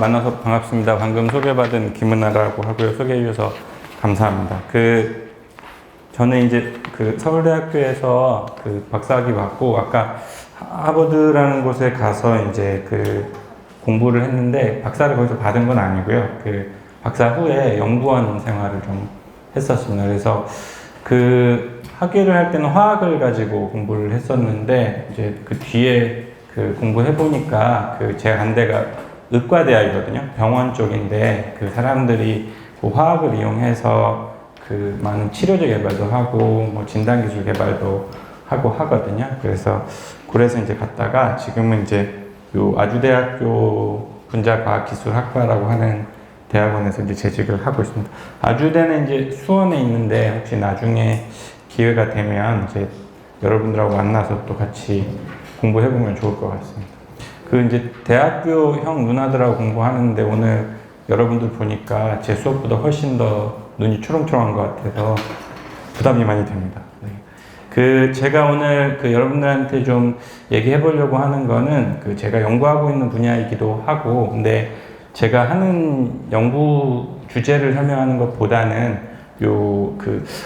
만나서 반갑습니다. 방금 소개받은 김은아라고 하고요. 소개해 주셔서 감사합니다. 저는 이제 서울대학교에서 박사학위 받고 아까 하버드라는 곳에 가서 이제 공부를 했는데 박사를 거기서 받은 건 아니고요. 박사 후에 연구원 생활을 좀 했었습니다. 그래서 학위를 할 때는 화학을 가지고 공부를 했었는데 이제 뒤에 공부해 보니까 제가 간 데가 의과대학이거든요. 병원 쪽인데 사람들이 화학을 이용해서 많은 치료제 개발도 하고 뭐 진단기술 개발도 하고 하거든요. 그래서 이제 갔다가 지금은 이제 아주대학교 분자과학기술학과라고 하는 대학원에서 이제 재직을 하고 있습니다. 아주대는 이제 수원에 있는데 혹시 나중에 기회가 되면 이제 여러분들하고 만나서 또 같이 공부해보면 좋을 것 같습니다. 이제 대학교형 누나들하고 공부하는데 오늘 여러분들 보니까 제 수업보다 훨씬 더 눈이 초롱초롱한 것 같아서 부담이 많이 됩니다. 네. 제가 오늘 여러분들한테 좀 얘기해 보려고 하는 거는 제가 연구하고 있는 분야이기도 하고, 근데 제가 하는 연구 주제를 설명하는 것보다는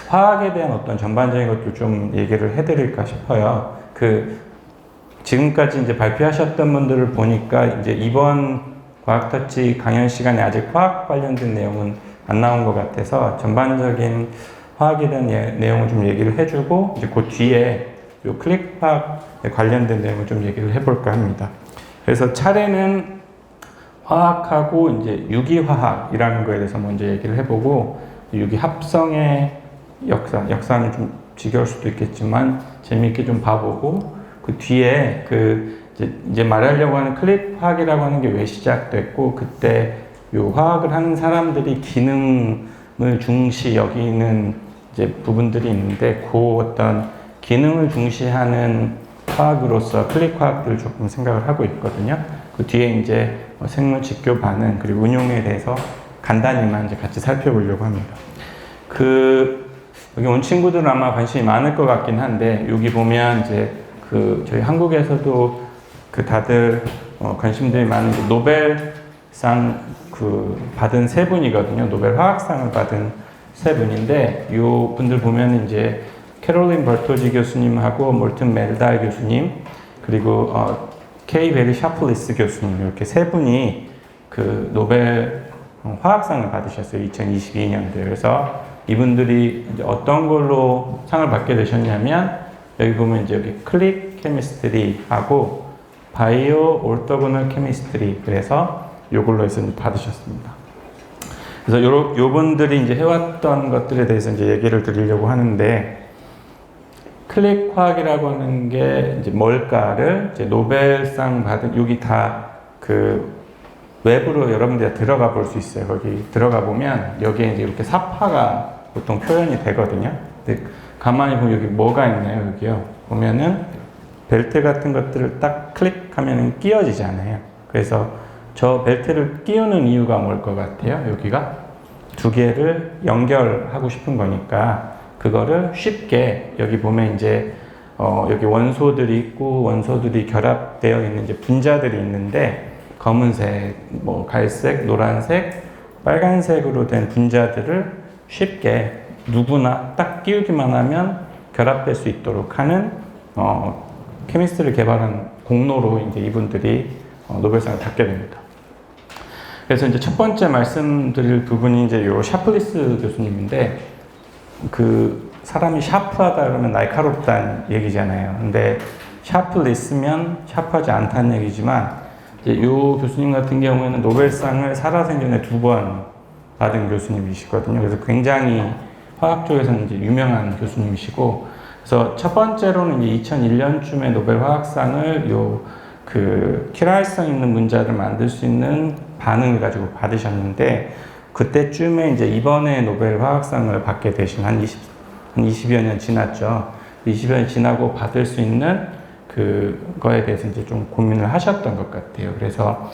화학에 대한 어떤 전반적인 것도 좀 얘기를 해드릴까 싶어요. 지금까지 이제 발표하셨던 분들을 보니까 이제 이번 과학터치 강연 시간에 아직 화학 관련된 내용은 안 나온 것 같아서 전반적인 화학에 대한 내용을 좀 얘기를 해주고 이제 뒤에 클릭 화학에 관련된 내용을 좀 얘기를 해볼까 합니다. 그래서 차례는 화학하고 이제 유기화학이라는 거에 대해서 먼저 얘기를 해보고 유기합성의 역사는 좀 지겨울 수도 있겠지만 재미있게 좀 봐보고 뒤에 이제 말하려고 하는 클릭 화학이라고 하는 게 왜 시작됐고 그때 화학을 하는 사람들이 기능을 중시 여기는 이제 부분들이 있는데 어떤 기능을 중시하는 화학으로서 클릭 화학들을 조금 생각을 하고 있거든요. 뒤에 이제 생물 직교 반응 그리고 응용에 대해서 간단히만 이제 같이 살펴보려고 합니다. 여기 온 친구들은 아마 관심이 많을 것 같긴 한데 여기 보면 이제 저희 한국에서도 다들 관심들이 많은 노벨상 받은 세 분이거든요. 노벨 화학상을 받은 세 분인데 이 분들 보면 이제 캐롤린 버토지 교수님하고 몰튼 멜달 교수님 그리고 케이 베리 샤플리스 교수님 이렇게 세 분이 노벨 화학상을 받으셨어요. 2022년도에. 그래서 이분들이 이제 어떤 걸로 상을 받게 되셨냐면 여기 보면 이제 여기 클릭 케미스트리하고 바이오 올토고널 케미스트리 그래서 요걸로 해서 받으셨습니다. 그래서 요분들이 이제 해왔던 것들에 대해서 이제 얘기를 드리려고 하는데 클릭 화학이라고 하는 게 이제 뭘까를 이제 노벨상 받은 여기 다 웹으로 여러분들이 들어가 볼 수 있어요. 거기 들어가 보면 여기에 이제 이렇게 삽화가 보통 표현이 되거든요. 근데 가만히 보면 여기 뭐가 있나요? 여기요. 보면은 벨트 같은 것들을 딱 클릭하면 끼워지잖아요. 그래서 저 벨트를 끼우는 이유가 뭘 것 같아요? 여기가 두 개를 연결하고 싶은 거니까 그거를 쉽게 여기 보면 이제 여기 원소들이 있고 원소들이 결합되어 있는 이제 분자들이 있는데 검은색, 뭐 갈색, 노란색, 빨간색으로 된 분자들을 쉽게 누구나 딱 끼우기만 하면 결합될 수 있도록 하는 케미스트를 개발한 공로로 이제 이분들이 노벨상을 받게 됩니다. 그래서 이제 첫 번째 말씀드릴 부분이 이제 요 샤플리스 교수님인데 사람이 샤프하다 그러면 날카롭다는 얘기잖아요. 근데 샤플리스면 샤프하지 않다는 얘기지만 이제 요 교수님 같은 경우에는 노벨상을 살아생전에 2번 받은 교수님이시거든요. 그래서 굉장히 화학 쪽에서는 이제 유명한 교수님이시고, 그래서 첫 번째로는 이제 2001년쯤에 노벨 화학상을 킬할성 있는 문자를 만들 수 있는 반응을 가지고 받으셨는데, 그때쯤에 이제 이번에 노벨 화학상을 받게 되신 한 20여 년 지났죠. 20여 년 지나고 받을 수 있는 그거에 대해서 이제 좀 고민을 하셨던 것 같아요. 그래서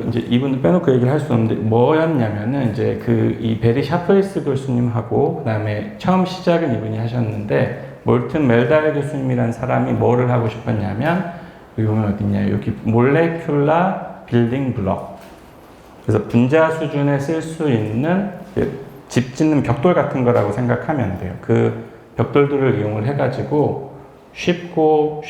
이제 이분들 빼놓고 얘기를 할 수 없는데 뭐였냐면은 이제 이 베리 샤플리스 교수님하고 그다음에 처음 시작은 이분이 하셨는데 몰튼 멜달 교수님이라는 사람이 뭐를 하고 싶었냐면 여기 보면 어딨냐 여기 몰레큘라 빌딩 블럭. 그래서 분자 수준에 쓸 수 있는 집 짓는 벽돌 같은 거라고 생각하면 돼요. 그 벽돌들을 이용을 해가지고 쉽고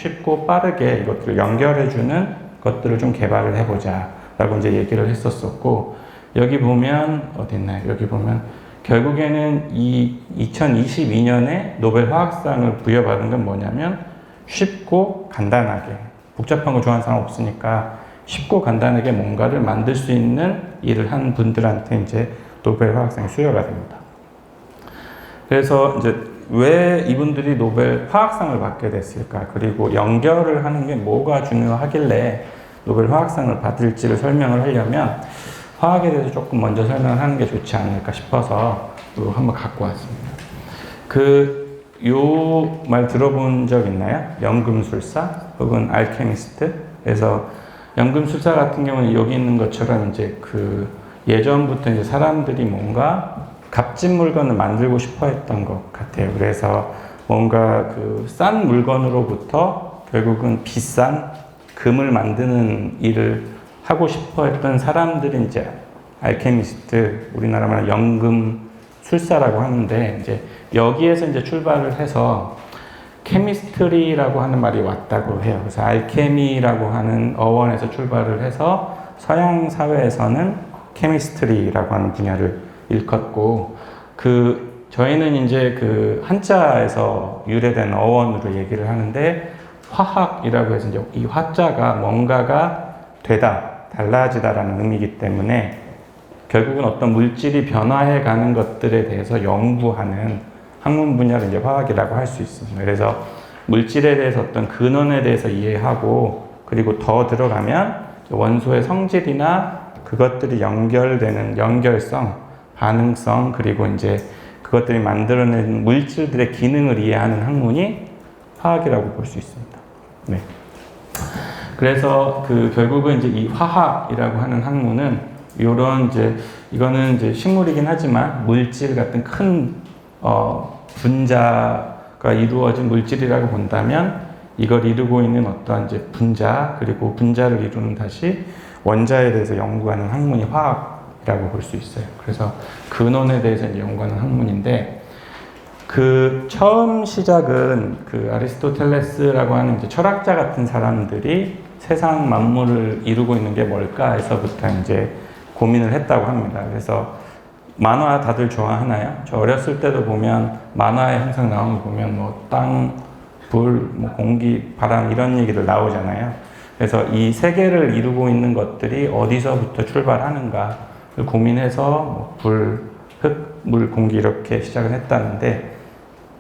빠르게 이것들을 연결해주는 것들을 좀 개발을 해보자 라고 이제 얘기를 했었었고, 여기 보면 어디 있나요? 여기 보면 결국에는 이 2022년에 노벨 화학상을 부여받은 건 뭐냐면 쉽고 간단하게, 복잡한 거 좋아하는 사람 없으니까 쉽고 간단하게 뭔가를 만들 수 있는 일을 한 분들한테 이제 노벨 화학상이 수여가 됩니다. 그래서 이제 왜 이분들이 노벨 화학상을 받게 됐을까? 그리고 연결을 하는 게 뭐가 중요하길래 노벨 화학상을 받을지를 설명을 하려면 화학에 대해서 조금 먼저 설명을 하는 게 좋지 않을까 싶어서 이거 한번 갖고 왔습니다. 요 말 들어본 적 있나요? 연금술사 혹은 알케미스트? 그래서 연금술사 같은 경우는 여기 있는 것처럼 이제 예전부터 이제 사람들이 뭔가 값진 물건을 만들고 싶어 했던 것 같아요. 그래서 뭔가 싼 물건으로부터 결국은 비싼 금을 만드는 일을 하고 싶어 했던 사람들이 이제 알케미스트, 우리나라 말로 연금술사라고 하는데, 이제 여기에서 이제 출발을 해서 케미스트리라고 하는 말이 왔다고 해요. 그래서 알케미라고 하는 어원에서 출발을 해서 서양 사회에서는 케미스트리라고 하는 분야를 일컫고, 저희는 이제 한자에서 유래된 어원으로 얘기를 하는데, 화학이라고 해서 이제 이 화자가 뭔가가 되다, 달라지다라는 의미이기 때문에 결국은 어떤 물질이 변화해 가는 것들에 대해서 연구하는 학문 분야를 이제 화학이라고 할 수 있습니다. 그래서 물질에 대해서 어떤 근원에 대해서 이해하고, 그리고 더 들어가면 원소의 성질이나 그것들이 연결되는 연결성, 반응성, 그리고 이제 그것들이 만들어내는 물질들의 기능을 이해하는 학문이 화학이라고 볼 수 있습니다. 네. 그래서 결국은 이제 이 화학이라고 하는 학문은 이거는 이제 식물이긴 하지만 물질 같은 큰 분자가 이루어진 물질이라고 본다면, 이걸 이루고 있는 어떠한 이제 분자, 그리고 분자를 이루는 다시 원자에 대해서 연구하는 학문이 화학이라고 볼 수 있어요. 그래서 근원에 대해서 이제 연구하는 학문인데, 처음 시작은 아리스토텔레스라고 하는 이제 철학자 같은 사람들이 세상 만물을 이루고 있는 게 뭘까 해서부터 이제 고민을 했다고 합니다. 그래서 만화 다들 좋아하나요? 저 어렸을 때도 보면 만화에 항상 나오는 거 보면 뭐 땅, 불, 뭐 공기, 바람 이런 얘기들 나오잖아요. 그래서 이 세계를 이루고 있는 것들이 어디서부터 출발하는가를 고민해서 뭐 불, 흙, 물, 공기 이렇게 시작을 했다는데,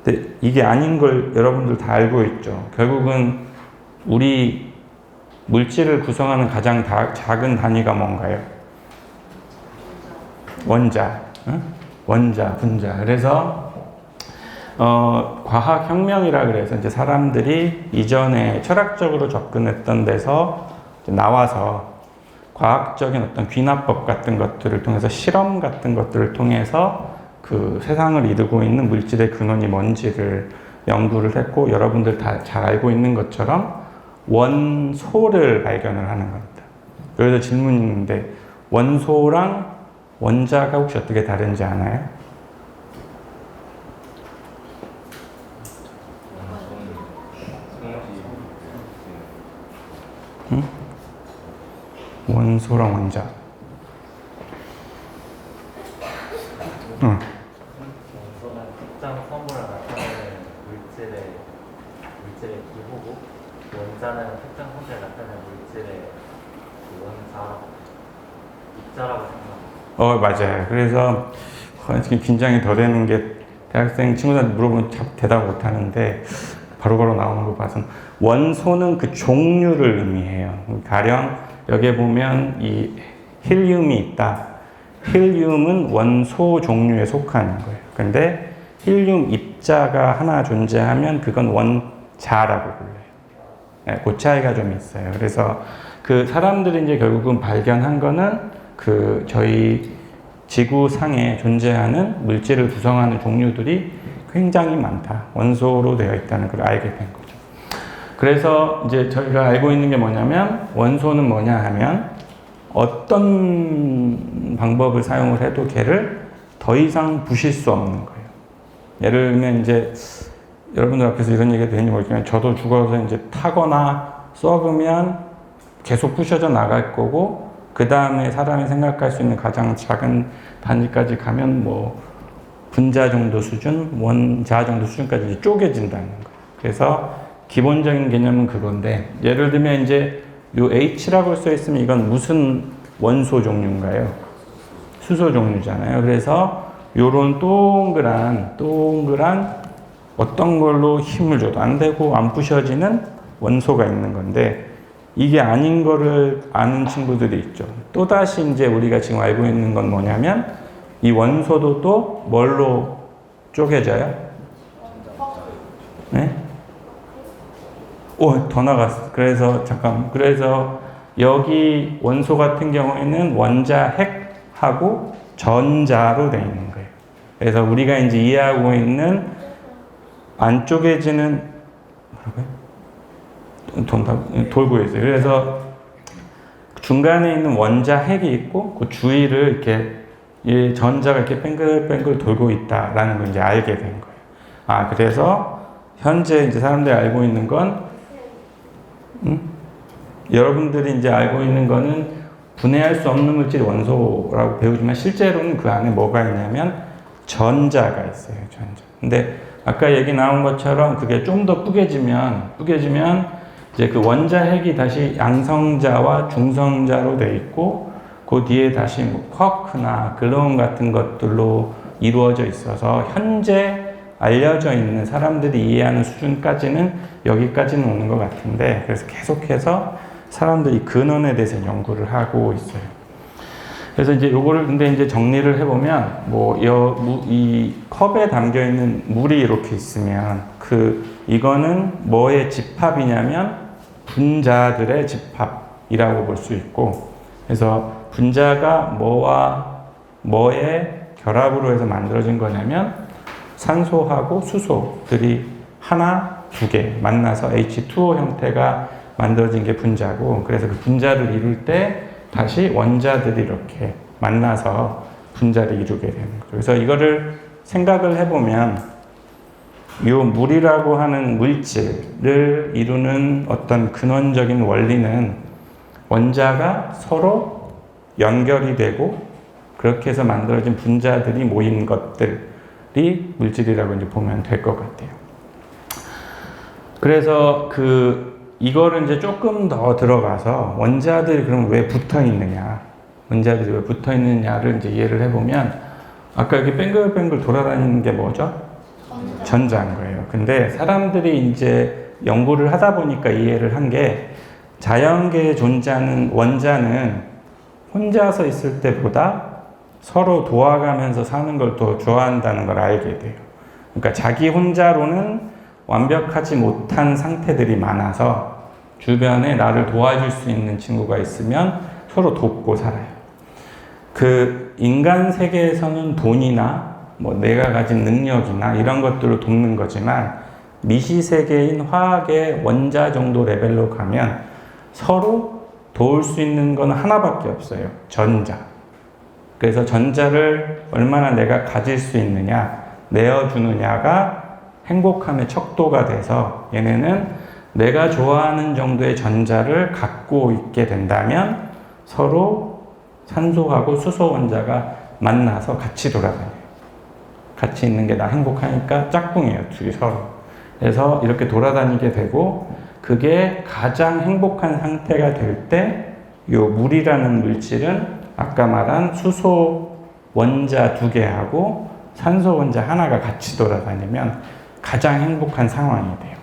근데 이게 아닌 걸 여러분들 다 알고 있죠. 결국은 우리 물질을 구성하는 가장 작은 단위가 뭔가요? 원자, 원자, 분자. 그래서 과학혁명이라 그래서 이제 사람들이 이전에 철학적으로 접근했던 데서 나와서 과학적인 어떤 귀납법 같은 것들을 통해서, 실험 같은 것들을 통해서 세상을 이루고 있는 물질의 근원이 뭔지를 연구를 했고, 여러분들 다 잘 알고 있는 것처럼 원소를 발견을 하는 겁니다. 여기서 질문이 있는데, 원소랑 원자가 혹시 어떻게 다른지 아나요? 응? 원소랑 원자. 응. 원소는 특정 성분을 나타내는 물질의 기호고, 원자는 특정 성질을 나타내는 물질의 입자라고 생각합니다. 맞아요. 그래서 지금 긴장이 더 되는 게, 대학생 친구들한테 물어보면 대답 못 하는데 바로바로 나오는 거 봐서, 원소는 그 종류를 의미해요. 가령 여기에 보면 이 힐륨이 있다. 힐륨은 원소 종류에 속하는 거예요. 근데 힐륨 입자가 하나 존재하면 그건 원자라고 불러요. 네, 그 차이가 좀 있어요. 그래서 사람들이 이제 결국은 발견한 거는 저희 지구상에 존재하는 물질을 구성하는 종류들이 굉장히 많다. 원소로 되어 있다는 걸 알게 된 거죠. 그래서 이제 저희가 알고 있는 게 뭐냐면, 원소는 뭐냐 하면 어떤 방법을 사용을 해도 걔를 더 이상 부실 수 없는 거예요. 예를 들면 이제 여러분들 앞에서 이런 얘기가 되는지 모르겠지만 저도 죽어서 이제 타거나 썩으면 계속 부셔져 나갈 거고 그 다음에 사람이 생각할 수 있는 가장 작은 단위까지 가면 뭐 분자 정도 수준, 원자 정도 수준까지 이제 쪼개진다는 거예요. 그래서 기본적인 개념은 그건데 예를 들면 이제 요 H라고 써 있으면 이건 무슨 원소 종류인가요? 수소 종류잖아요. 그래서 요런 동그란 어떤 걸로 힘을 줘도 안 되고 안 부셔지는 원소가 있는 건데 이게 아닌 거를 아는 친구들이 있죠. 또다시 이제 우리가 지금 알고 있는 건 뭐냐면 이 원소도 또 뭘로 쪼개져요? 네? 오, 더 나갔어. 그래서 여기 원소 같은 경우에는 원자 핵하고 전자로 되어 있는 거예요. 그래서 우리가 이제 이해하고 있는 안 쪼개지는 돌고 있어요. 그래서 중간에 있는 원자 핵이 있고 그 주위를 이렇게 이 전자가 이렇게 뱅글뱅글 돌고 있다라는 걸 이제 알게 된 거예요. 아, 그래서 현재 이제 사람들이 알고 있는 건 여러분들이 이제 알고 있는 거는 분해할 수 없는 물질이 원소라고 배우지만 실제로는 그 안에 뭐가 있냐면 전자가 있어요. 전자. 근데 아까 얘기 나온 것처럼 그게 좀 더 뿌개지면 이제 그 원자 핵이 다시 양성자와 중성자로 돼 있고 그 뒤에 다시 뭐 쿼크나 글루온 같은 것들로 이루어져 있어서 현재 알려져 있는 사람들이 이해하는 수준까지는 여기까지는 오는 것 같은데 그래서 계속해서 사람들이 근원에 대해서 연구를 하고 있어요. 그래서 이제 요거를 근데 이제 정리를 해보면 이 컵에 담겨 있는 물이 이렇게 있으면 이거는 뭐의 집합이냐면 분자들의 집합이라고 볼 수 있고 그래서 분자가 뭐와 뭐의 결합으로 해서 만들어진 거냐면 산소하고 수소들이 하나, 두 개 만나서 H2O 형태가 만들어진 게 분자고 그래서 그 분자를 이룰 때 다시 원자들이 이렇게 만나서 분자를 이루게 되는 거죠. 그래서 이거를 생각을 해보면 이 물이라고 하는 물질을 이루는 어떤 근원적인 원리는 원자가 서로 연결이 되고 그렇게 해서 만들어진 분자들이 모인 것들이 물질이라고 이제 보면 될 것 같아요. 그래서 이거를 이제 조금 더 들어가서 원자들이 그럼 왜 붙어 있느냐, 원자들이 왜 붙어 있느냐를 이제 이해를 해보면 아까 이렇게 뱅글뱅글 돌아다니는 게 뭐죠? 전자인 거예요. 근데 사람들이 이제 연구를 하다 보니까 이해를 한 게 자연계에 존재하는 원자는 혼자서 있을 때보다 서로 도와가면서 사는 걸 더 좋아한다는 걸 알게 돼요. 그러니까 자기 혼자로는 완벽하지 못한 상태들이 많아서 주변에 나를 도와줄 수 있는 친구가 있으면 서로 돕고 살아요. 인간 세계에서는 돈이나 내가 가진 능력이나 이런 것들로 돕는 거지만 미시 세계인 화학의 원자 정도 레벨로 가면 서로 도울 수 있는 건 하나밖에 없어요. 전자. 그래서 전자를 얼마나 내가 가질 수 있느냐, 내어주느냐가 행복함의 척도가 돼서 얘네는 내가 좋아하는 정도의 전자를 갖고 있게 된다면 서로 산소하고 수소 원자가 만나서 같이 돌아다녀요. 같이 있는 게 나 행복하니까 짝꿍이에요, 둘이 서로. 그래서 이렇게 돌아다니게 되고 그게 가장 행복한 상태가 될 때 이 물이라는 물질은 아까 말한 수소 원자 2개하고 산소 원자 하나가 같이 돌아다니면 가장 행복한 상황이 돼요.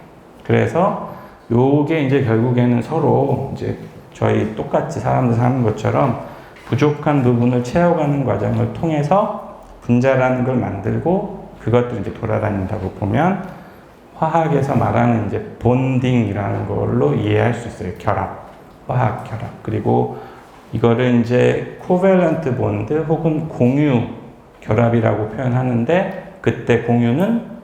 그래서 요게 이제 결국에는 서로 이제 저희 똑같이 사람들 사는 것처럼 부족한 부분을 채워가는 과정을 통해서 분자라는 걸 만들고 그것들이 이제 돌아다닌다고 보면 화학에서 말하는 이제 본딩이라는 걸로 이해할 수 있어요. 결합, 화학 결합. 그리고 이거를 이제 코밸런트 본드 혹은 공유 결합이라고 표현하는데 그때 공유는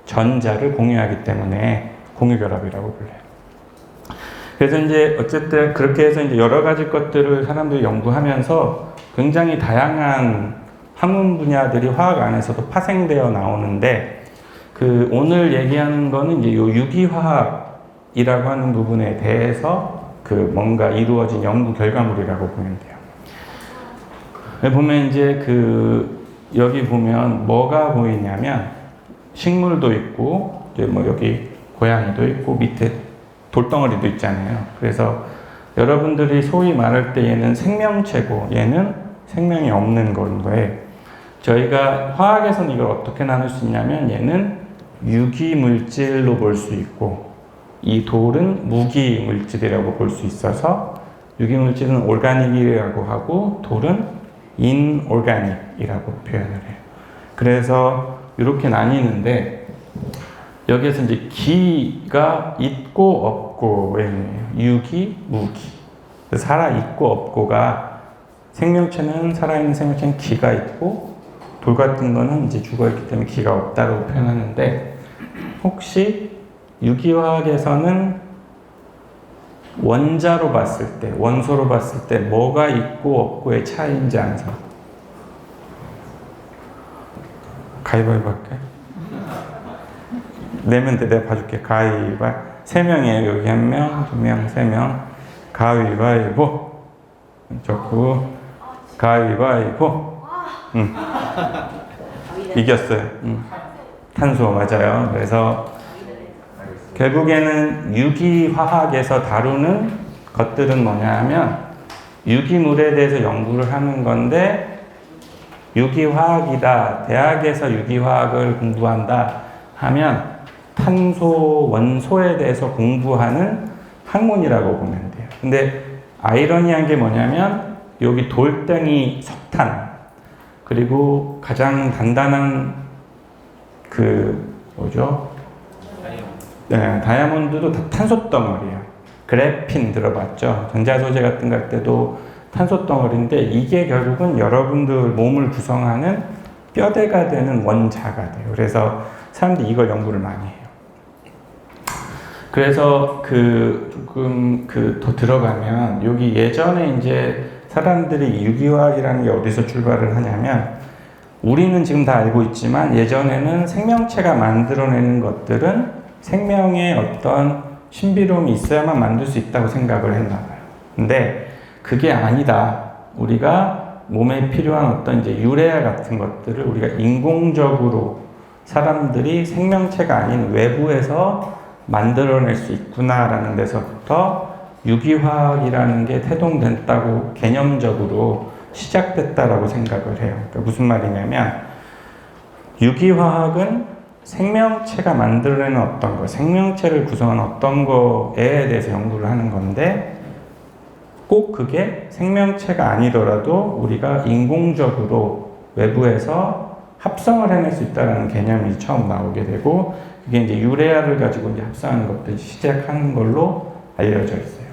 전자를 공유하기 때문에 공유 결합이라고 불러요. 그래서 이제 어쨌든 그렇게 해서 이제 여러 가지 것들을 사람들이 연구하면서 굉장히 다양한 학문 분야들이 화학 안에서도 파생되어 나오는데 그 오늘 얘기하는 거는 이제 요 유기화학이라고 하는 부분에 대해서 그 뭔가 이루어진 연구 결과물이라고 보면 돼요. 보면 이제 그 여기 보면 뭐가 보이냐면 식물도 있고 이제 뭐 여기 고양이도 있고 밑에 돌덩어리도 있잖아요. 그래서 여러분들이 소위 말할 때 얘는 생명체고 얘는 생명이 없는 건데 저희가 화학에서는 이걸 어떻게 나눌 수 있냐면 얘는 유기물질로 볼 수 있고 이 돌은 무기물질이라고 볼 수 있어서 유기물질은 올가닉이라고 하고 돌은 인올가닉이라고 표현을 해요. 그래서 이렇게 나뉘는데 여기에서 이제 기가 있고 없고의 의미예요. 유기, 무기. 살아 있고 없고가 생명체는 살아있는 생명체는 기가 있고 돌 같은 거는 이제 죽어 있기 때문에 기가 없다고 표현하는데 혹시 유기화학에서는 원자로 봤을 때, 원소로 봤을 때 뭐가 있고 없고의 차이인지 아는 사람? 가위바위보 할게. 내면 돼. 내가 봐줄게. 가위바위보. 3명이에요. 여기 1명, 2명, 3명. 가위바위보. 왼쪽 가위바위보. 이겼어요. 탄소 맞아요. 그래서 결국에는 유기화학에서 다루는 것들은 뭐냐 하면 유기물에 대해서 연구를 하는 건데 유기화학이다. 대학에서 유기화학을 공부한다 하면 탄소 원소에 대해서 공부하는 학문이라고 보면 돼요. 근데 아이러니한 게 뭐냐면 여기 돌덩이 석탄 그리고 가장 단단한 그 뭐죠? 네, 다이아몬드도 다 탄소 덩어리예요. 그래핀 들어봤죠? 전자소재 같은 거 할 때도 탄소 덩어리인데 이게 결국은 여러분들 몸을 구성하는 뼈대가 되는 원자가 돼요. 그래서 사람들이 이걸 연구를 많이 해요. 그래서 조금 더 들어가면 여기 예전에 이제 사람들이 유기화학이라는 게 어디서 출발을 하냐면 우리는 지금 다 알고 있지만 예전에는 생명체가 만들어내는 것들은 생명의 어떤 신비로움이 있어야만 만들 수 있다고 생각을 했나 봐요. 근데 그게 아니다. 우리가 몸에 필요한 어떤 이제 유래아 같은 것들을 우리가 인공적으로 사람들이 생명체가 아닌 외부에서 만들어낼 수 있구나라는 데서부터 유기화학이라는 게 태동됐다고 개념적으로 시작됐다라고 생각을 해요. 그러니까 무슨 말이냐면 유기화학은 생명체가 만들어내는 어떤 거, 생명체를 구성하는 어떤 거에 대해서 연구를 하는 건데 꼭 그게 생명체가 아니더라도 우리가 인공적으로 외부에서 합성을 해낼 수 있다는 개념이 처음 나오게 되고 이게 이제 유래아를 가지고 이제 합성하는 것들이 시작하는 걸로 알려져 있어요.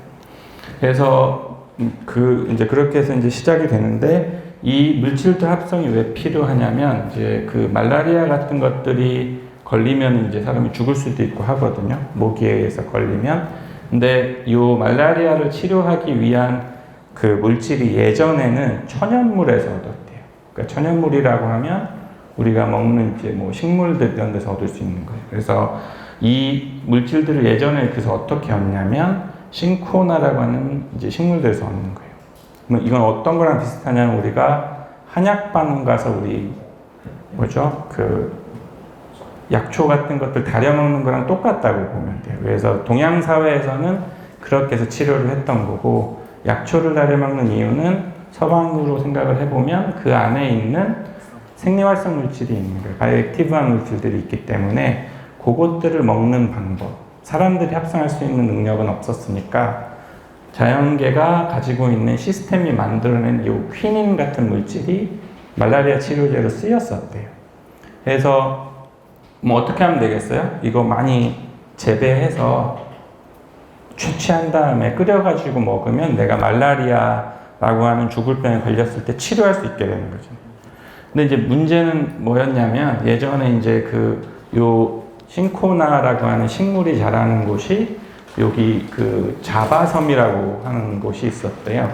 그래서 이제 그렇게 해서 이제 시작이 되는데 이 물질들 합성이 왜 필요하냐면 이제 그 말라리아 같은 것들이 걸리면 이제 사람이 죽을 수도 있고 하거든요. 모기에 의해서 걸리면. 근데 이 말라리아를 치료하기 위한 그 물질이 예전에는 천연물에서 얻었대요. 그러니까 천연물이라고 하면 우리가 먹는 이제 뭐 식물들 이런 데서 얻을 수 있는 거예요. 그래서 이 물질들을 예전에 그래서 어떻게 얻냐면 싱코나라고 하는 이제 식물들에서 얻는 거예요. 그러면 이건 어떤 거랑 비슷하냐면 우리가 한약방 가서 우리 뭐죠? 약초 같은 것들 다려 먹는 거랑 똑같다고 보면 돼요. 그래서 동양 사회에서는 그렇게 해서 치료를 했던 거고 약초를 다려 먹는 이유는 서방으로 생각을 해보면 그 안에 있는 생리활성 물질이 있는 거예요. 바이오액티브한 물질들이 있기 때문에 그것들을 먹는 방법. 사람들이 합성할 수 있는 능력은 없었으니까 자연계가 가지고 있는 시스템이 만들어낸 이 퀴닌 같은 물질이 말라리아 치료제로 쓰였었대요. 그래서 뭐 어떻게 하면 되겠어요? 이거 많이 재배해서 채취한 다음에 끓여가지고 먹으면 내가 말라리아라고 하는 죽을 병에 걸렸을 때 치료할 수 있게 되는 거죠. 근데 이제 문제는 뭐였냐면 예전에 이제 요 싱코나라고 하는 식물이 자라는 곳이 여기 그 자바섬이라고 하는 곳이 있었대요.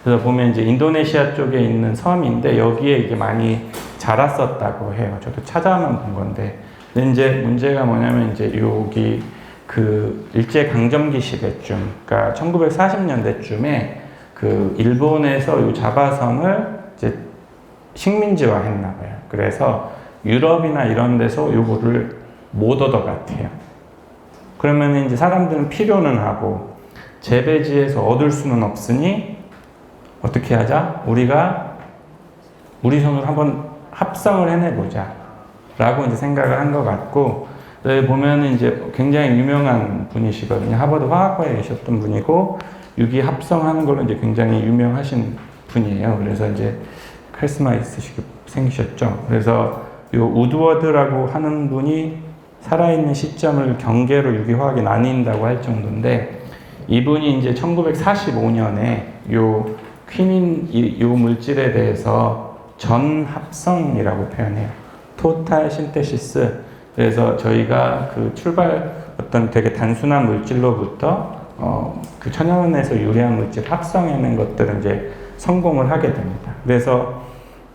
그래서 보면 이제 인도네시아 쪽에 있는 섬인데 여기에 이게 많이 자랐었다고 해요. 저도 찾아만 본 건데. 근데 이제 문제가 뭐냐면 이제 여기 그 일제 강점기 시대쯤, 그러니까 1940년대쯤에 그 일본에서 이 자바섬을 이제 식민지화 했나 봐요. 그래서 유럽이나 이런 데서 요거를 못 얻어갔대요. 그러면 이제 사람들은 필요는 하고 재배지에서 얻을 수는 없으니 어떻게 하자? 우리가 우리 손으로 한번 합성을 해내보자 라고 이제 생각을 한 것 같고, 여기 보면은 이제 굉장히 유명한 분이시거든요. 하버드 화학과에 계셨던 분이고 유기 합성하는 걸로 이제 굉장히 유명하신 분이에요. 그래서 이제 카리스마 있으시게 생기셨죠. 그래서 요 우드워드라고 하는 분이 살아있는 시점을 경계로 유기화학이 나뉜다고 할 정도인데, 이분이 이제 1945년에 요 퀴닌 요 물질에 대해서 전합성이라고 표현해요. 토탈 신테시스. 그래서 저희가 그 출발 어떤 되게 단순한 물질로부터 그 천연에서 유래한 물질 합성해낸 것들은 이제 성공을 하게 됩니다. 그래서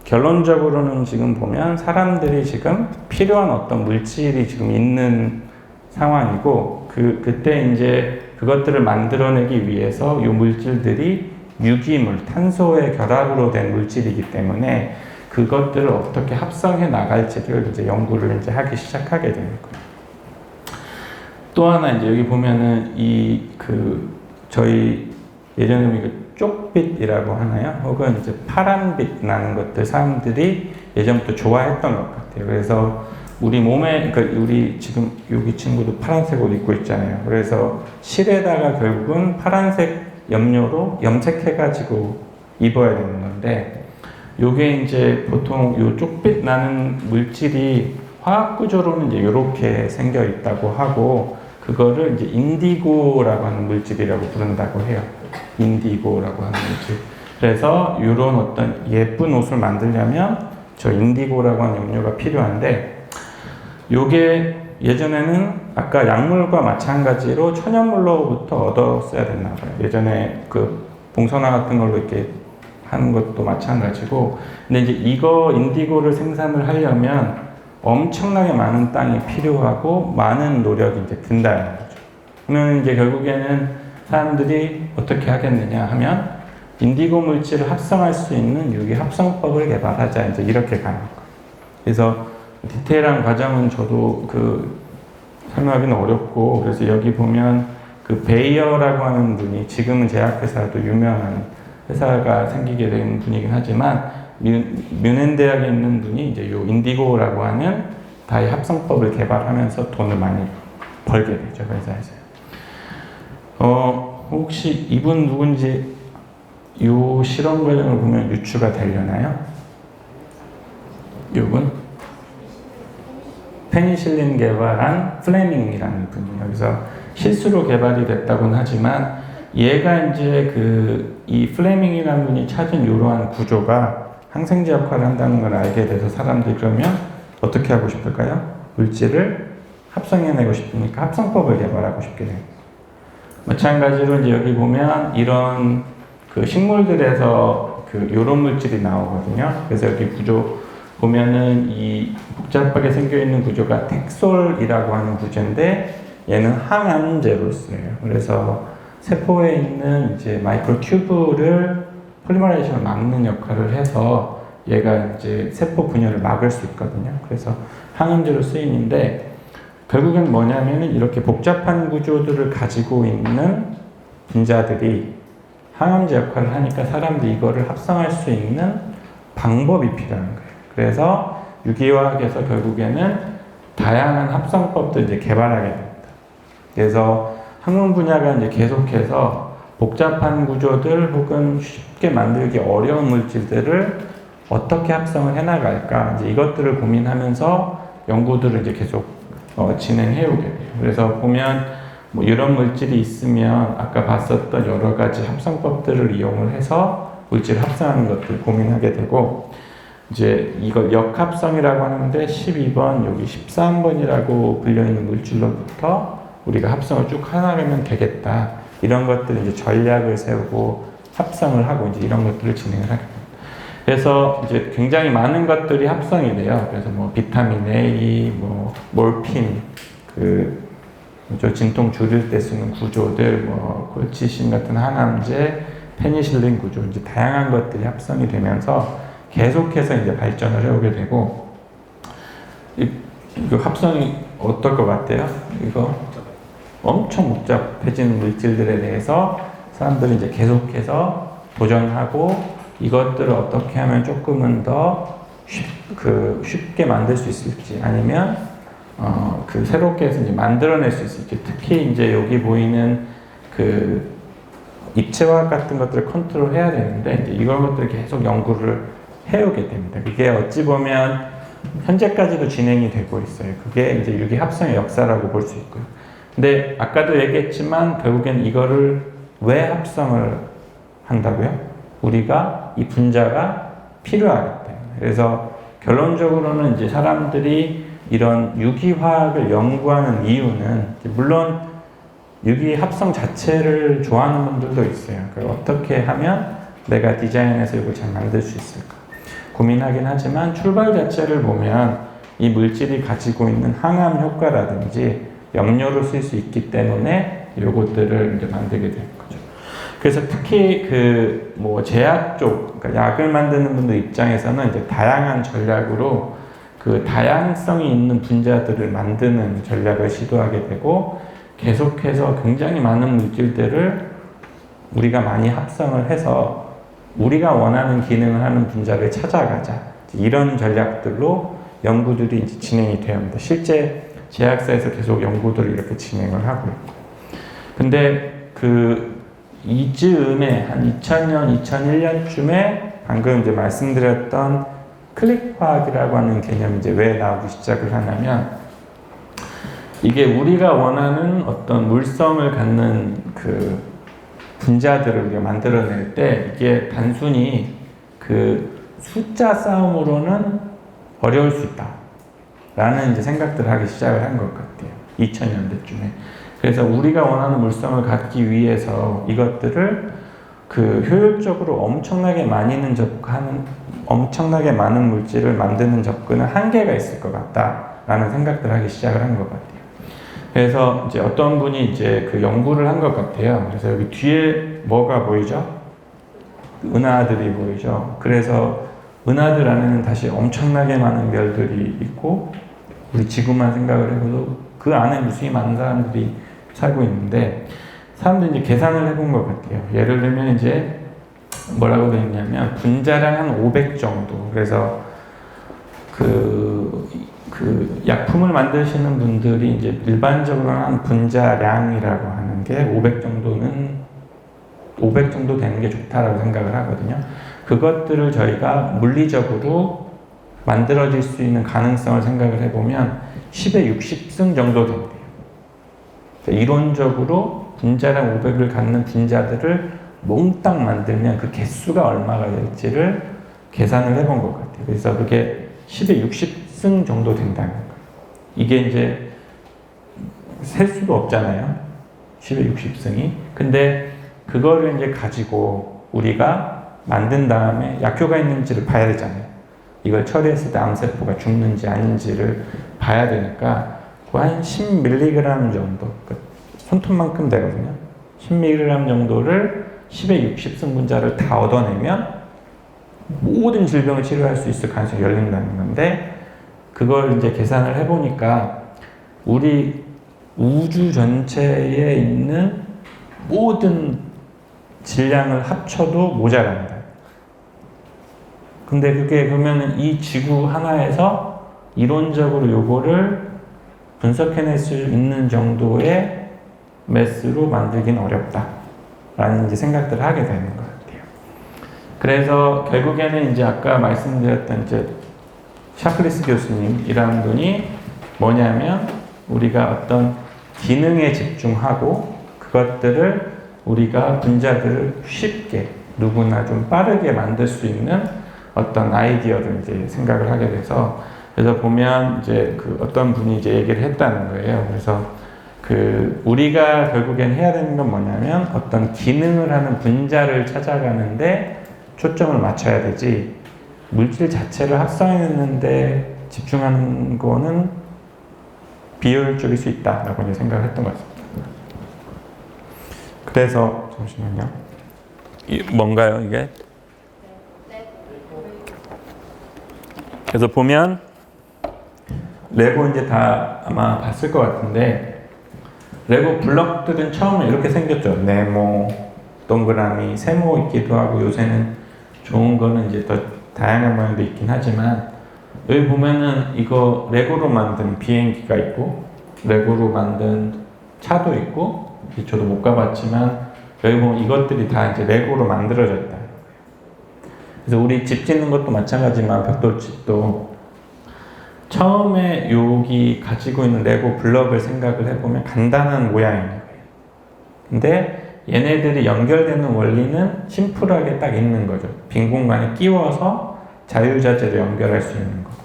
결론적으로는 지금 보면 사람들이 지금 필요한 어떤 물질이 지금 있는 상황이고, 그때 이제 그것들을 만들어내기 위해서 이 물질들이 유기물, 탄소의 결합으로 된 물질이기 때문에 그것들을 어떻게 합성해 나갈지를 이제 연구를 이제 하기 시작하게 되는 거예요. 또 하나 이제 여기 보면은 저희 예전에 이거 쪽빛이라고 하나요? 혹은 이제 파란빛 나는 것들 사람들이 예전부터 좋아했던 것 같아요. 그래서 우리 몸에, 그러니까 우리 지금 여기 친구도 파란색 옷 입고 있잖아요. 그래서 실에다가 결국은 파란색 염료로 염색해가지고 입어야 되는 건데, 요게 이제 보통 요 쪽빛 나는 물질이 화학 구조로는 이제 이렇게 생겨 있다고 하고, 그거를 이제 인디고라고 하는 물질이라고 부른다고 해요. 인디고라고 하는 물질. 그래서 이런 어떤 예쁜 옷을 만들려면 저 인디고라고 하는 염료가 필요한데, 요게 예전에는 아까 약물과 마찬가지로 천연물로부터 얻었어야 됐나 봐요. 예전에 그 봉선화 같은 걸로 이렇게 하는 것도 마찬가지고. 근데 이제 이거 인디고를 생산을 하려면 엄청나게 많은 땅이 필요하고 많은 노력이 이제 든다는 거죠. 그러면 이제 결국에는 사람들이 어떻게 하겠느냐 하면 인디고 물질을 합성할 수 있는 유기 합성법을 개발하자, 이제 이렇게 가는 거예요. 그래서 디테일한 과정은 저도 설명하기는 어렵고, 그래서 여기 보면 그 베이어라고 하는 분이 지금은 제약회사도 유명한 회사가 생기게 된 분이긴 하지만 뮌헨 대학에 있는 분이 이제 요 인디고라고 하는 다이 합성법을 개발하면서 돈을 많이 벌게 되죠, 회사에서요. 혹시 이분 누군지 요 실험 과정을 보면 유추가 되려나요? 요분? 페니실린 개발한 플레밍이라는 분이에요. 그래서 실수로 개발이 됐다고는 하지만 얘가 이제 이 플레밍이라는 분이 찾은 이러한 구조가 항생제 역할을 한다는 걸 알게 돼서 사람들이 그러면 어떻게 하고 싶을까요? 물질을 합성해내고 싶으니까 합성법을 개발하고 싶게 돼요. 마찬가지로 이제 여기 보면 이런 그 식물들에서 이런 물질이 나오거든요. 그래서 여기 구조 보면은 이 복잡하게 생겨 있는 구조가 텍솔이라고 하는 구조인데 얘는 항암제로 쓰여요. 그래서 세포에 있는 이제 마이크로 튜브를 폴리머라이제이션을 막는 역할을 해서 얘가 이제 세포 분열을 막을 수 있거든요. 그래서 항암제로 쓰이는데 결국엔 뭐냐면은 이렇게 복잡한 구조들을 가지고 있는 분자들이 항암제 역할을 하니까 사람들이 이거를 합성할 수 있는 방법이 필요한 거예요. 그래서 유기화학에서 결국에는 다양한 합성법도 이제 개발하게 됩니다. 그래서 학문 분야가 이제 계속해서 복잡한 구조들 혹은 쉽게 만들기 어려운 물질들을 어떻게 합성을 해나갈까, 이제 이것들을 고민하면서 연구들을 이제 계속 진행해 오게 돼요. 그래서 보면 뭐 이런 물질이 있으면 아까 봤었던 여러 가지 합성법들을 이용을 해서 물질 합성하는 것들 고민하게 되고, 이제 이걸 역합성이라고 하는데 12번 여기 13번이라고 불려있는 물질로부터 우리가 합성을 쭉 하나가면 되겠다. 이런 것들 이제 전략을 세우고 합성을 하고 이제 이런 것들을 진행을 하게 됩니다. 그래서 이제 굉장히 많은 것들이 합성이 돼요. 그래서 뭐 비타민 A, 뭐 몰핀, 저 진통 줄일 때 쓰는 구조들, 뭐 골치신 같은 항암제, 페니실린 구조, 이제 다양한 것들이 합성이 되면서 계속해서 이제 발전을 해오게 되고, 이거 합성이 어떨 것 같아요? 이거 엄청 복잡해진 물질들에 대해서 사람들이 이제 계속해서 도전하고 이것들을 어떻게 하면 조금은 더 쉽게 만들 수 있을지, 아니면 새롭게 해서 이제 만들어낼 수 있을지. 특히 이제 여기 보이는 입체화학 같은 것들을 컨트롤해야 되는데 이제 이런 것들을 계속 연구를 해오게 됩니다. 그게 어찌 보면 현재까지도 진행이 되고 있어요. 그게 이제 유기 합성의 역사라고 볼 수 있고요. 근데 아까도 얘기했지만 결국엔 이거를 왜 합성을 한다고요? 우리가 이 분자가 필요하기 때문에. 그래서 결론적으로는 이제 사람들이 이런 유기화학을 연구하는 이유는 물론 유기 합성 자체를 좋아하는 분들도 있어요. 어떻게 하면 내가 디자인해서 이걸 잘 만들 수 있을까 고민하긴 하지만 출발 자체를 보면 이 물질이 가지고 있는 항암 효과라든지 염료로 쓸 수 있기 때문에 요것들을 이제 만들게 되는 거죠. 그래서 특히 뭐 제약 쪽, 그러니까 약을 만드는 분들 입장에서는 이제 다양한 전략으로 다양성이 있는 분자들을 만드는 전략을 시도하게 되고 계속해서 굉장히 많은 물질들을 우리가 많이 합성을 해서 우리가 원하는 기능을 하는 분자를 찾아가자. 이런 전략들로 연구들이 이제 진행이 되어 옵니다. 실제 제약사에서 계속 연구들을 이렇게 진행을 하고 있고. 근데 이즈음에 한 2000년, 2001년쯤에 방금 이제 말씀드렸던 클릭화학이라고 하는 개념이 이제 왜 나오기 시작을 하냐면 이게 우리가 원하는 어떤 물성을 갖는 분자들을 우리가 만들어낼 때 이게 단순히 숫자 싸움으로는 어려울 수 있다. 라는 이제 생각들을 하기 시작을 한 것 같아요. 2000년대쯤에. 그래서 우리가 원하는 물성을 갖기 위해서 이것들을 효율적으로 엄청나게 엄청나게 많은 물질을 만드는 접근은 한계가 있을 것 같다라는 생각들을 하기 시작을 한 것 같아요. 그래서 이제 어떤 분이 이제 연구를 한 것 같아요. 그래서 여기 뒤에 뭐가 보이죠? 은하들이 보이죠? 그래서 은하들 안에는 다시 엄청나게 많은 별들이 있고 우리 지구만 생각을 해봐도 그 안에 무수히 많은 사람들이 살고 있는데 사람들이 이제 계산을 해본 것 같아요. 예를 들면 이제 뭐라고 되어 있냐면 분자량 한 500 정도. 그래서 약품을 만드시는 분들이 이제 일반적으로 한 분자량이라고 하는 게 500 정도 되는 게 좋다라고 생각을 하거든요. 그것들을 저희가 물리적으로 만들어질 수 있는 가능성을 생각을 해보면 10의 60승 정도 된대요. 이론적으로 분자량 500을 갖는 분자들을 몽땅 만들면 그 개수가 얼마가 될지를 계산을 해본 것 같아요. 그래서 그게 10의 60승 정도 된다는 거예요. 이게 이제 셀 수도 없잖아요. 10의 60승이. 근데 그거를 이제 가지고 우리가 만든 다음에 약효가 있는지를 봐야 되잖아요. 이걸 처리했을 때 암세포가 죽는지 아닌지를 봐야 되니까 한 10mg 정도, 손톱만큼 되거든요. 10mg 정도를 10의 60승 분자를 다 얻어내면 모든 질병을 치료할 수 있을 가능성이 열린다는 건데 그걸 이제 계산을 해보니까 우리 우주 전체에 있는 모든 질량을 합쳐도 모자랍니다. 근데 그게 그러면 이 지구 하나에서 이론적으로 요거를 분석해낼 수 있는 정도의 매스로 만들긴 어렵다. 라는 이제 생각들을 하게 되는 것 같아요. 그래서 결국에는 이제 아까 말씀드렸던 이제 샤클리스 교수님이라는 분이 뭐냐면 우리가 어떤 기능에 집중하고 그것들을 우리가 분자들을 쉽게 누구나 좀 빠르게 만들 수 있는 어떤 아이디어를 이제 생각을 하게 돼서 그래서 보면 이제 어떤 분이 이제 얘기를 했다는 거예요. 그래서 우리가 결국엔 해야 되는 건 뭐냐면 어떤 기능을 하는 분자를 찾아가는데 초점을 맞춰야 되지, 물질 자체를 합성했는데 집중하는 거는 비효율적일 수 있다라고 이제 생각을 했던 것 같습니다. 그래서 잠시만요. 뭔가요 이게? 그래서 보면 레고 이제 다 아마 봤을 것 같은데, 레고 블럭들은 처음에 이렇게 생겼죠. 네모, 동그라미, 세모 있기도 하고, 요새는 좋은 거는 이제 더 다양한 모양도 있긴 하지만, 여기 보면은 이거 레고로 만든 비행기가 있고, 레고로 만든 차도 있고, 저도 못 가봤지만 여기 보면 이것들이 다 이제 레고로 만들어졌다. 그래서 우리 집 짓는 것도 마찬가지지만 벽돌집도 처음에 여기 가지고 있는 레고 블럭을 생각을 해보면 간단한 모양인 거예요. 근데 얘네들이 연결되는 원리는 심플하게 딱 있는 거죠. 빈 공간에 끼워서 자유자재로 연결할 수 있는 거고.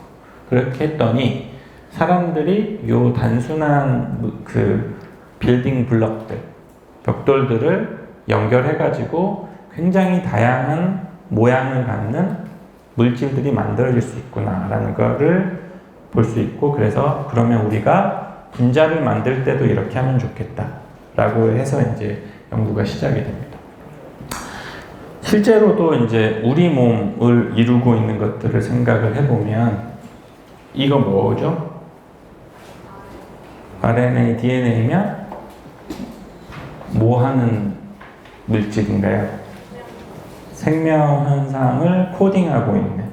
그렇게 했더니 사람들이 요 단순한 빌딩 블럭들, 벽돌들을 연결해가지고 굉장히 다양한 모양을 갖는 물질들이 만들어질 수 있구나라는 거를 볼 수 있고, 그래서 그러면 우리가 분자를 만들 때도 이렇게 하면 좋겠다라고 해서 이제 연구가 시작이 됩니다. 실제로도 이제 우리 몸을 이루고 있는 것들을 생각을 해보면 이거 뭐죠? RNA, DNA면 뭐 하는 물질인가요? 생명 현상을 코딩하고 있는.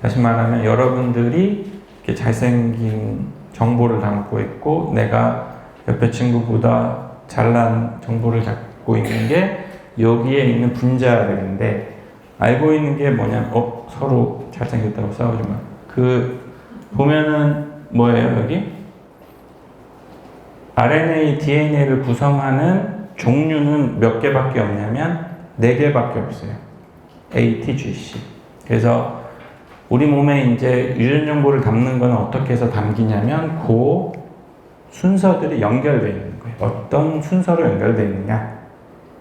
다시 말하면 여러분들이 이렇게 잘생긴 정보를 담고 있고, 내가 옆에 친구보다 잘난 정보를 갖고 있는 게 여기에 있는 분자들인데, 알고 있는 게 뭐냐면 서로 잘생겼다고 싸우지 마. 보면은 뭐예요 여기? RNA, DNA를 구성하는 종류는 몇 개밖에 없냐면 4개밖에 없어요. A, T, G, C. 그래서 우리 몸에 이제 유전 정보를 담는 건 어떻게 해서 담기냐면 그 순서들이 연결되어 있는 거예요. 어떤 순서로 연결되어 있느냐.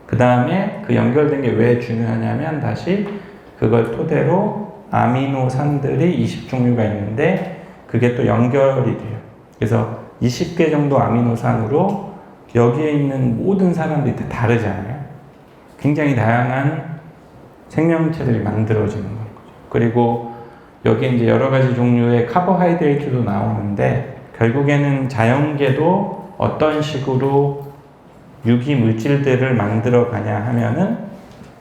그 다음에 그 연결된 게 왜 중요하냐면 다시 그걸 토대로 아미노산들이 20종류가 있는데 그게 또 연결이 돼요. 그래서 20개 정도 아미노산으로 여기에 있는 모든 사람들이 다 다르잖아요. 굉장히 다양한 생명체들이 만들어지는 거죠. 그리고 여기 이제 여러 가지 종류의 카보하이드레이트도 나오는데, 결국에는 자연계도 어떤 식으로 유기 물질들을 만들어 가냐 하면은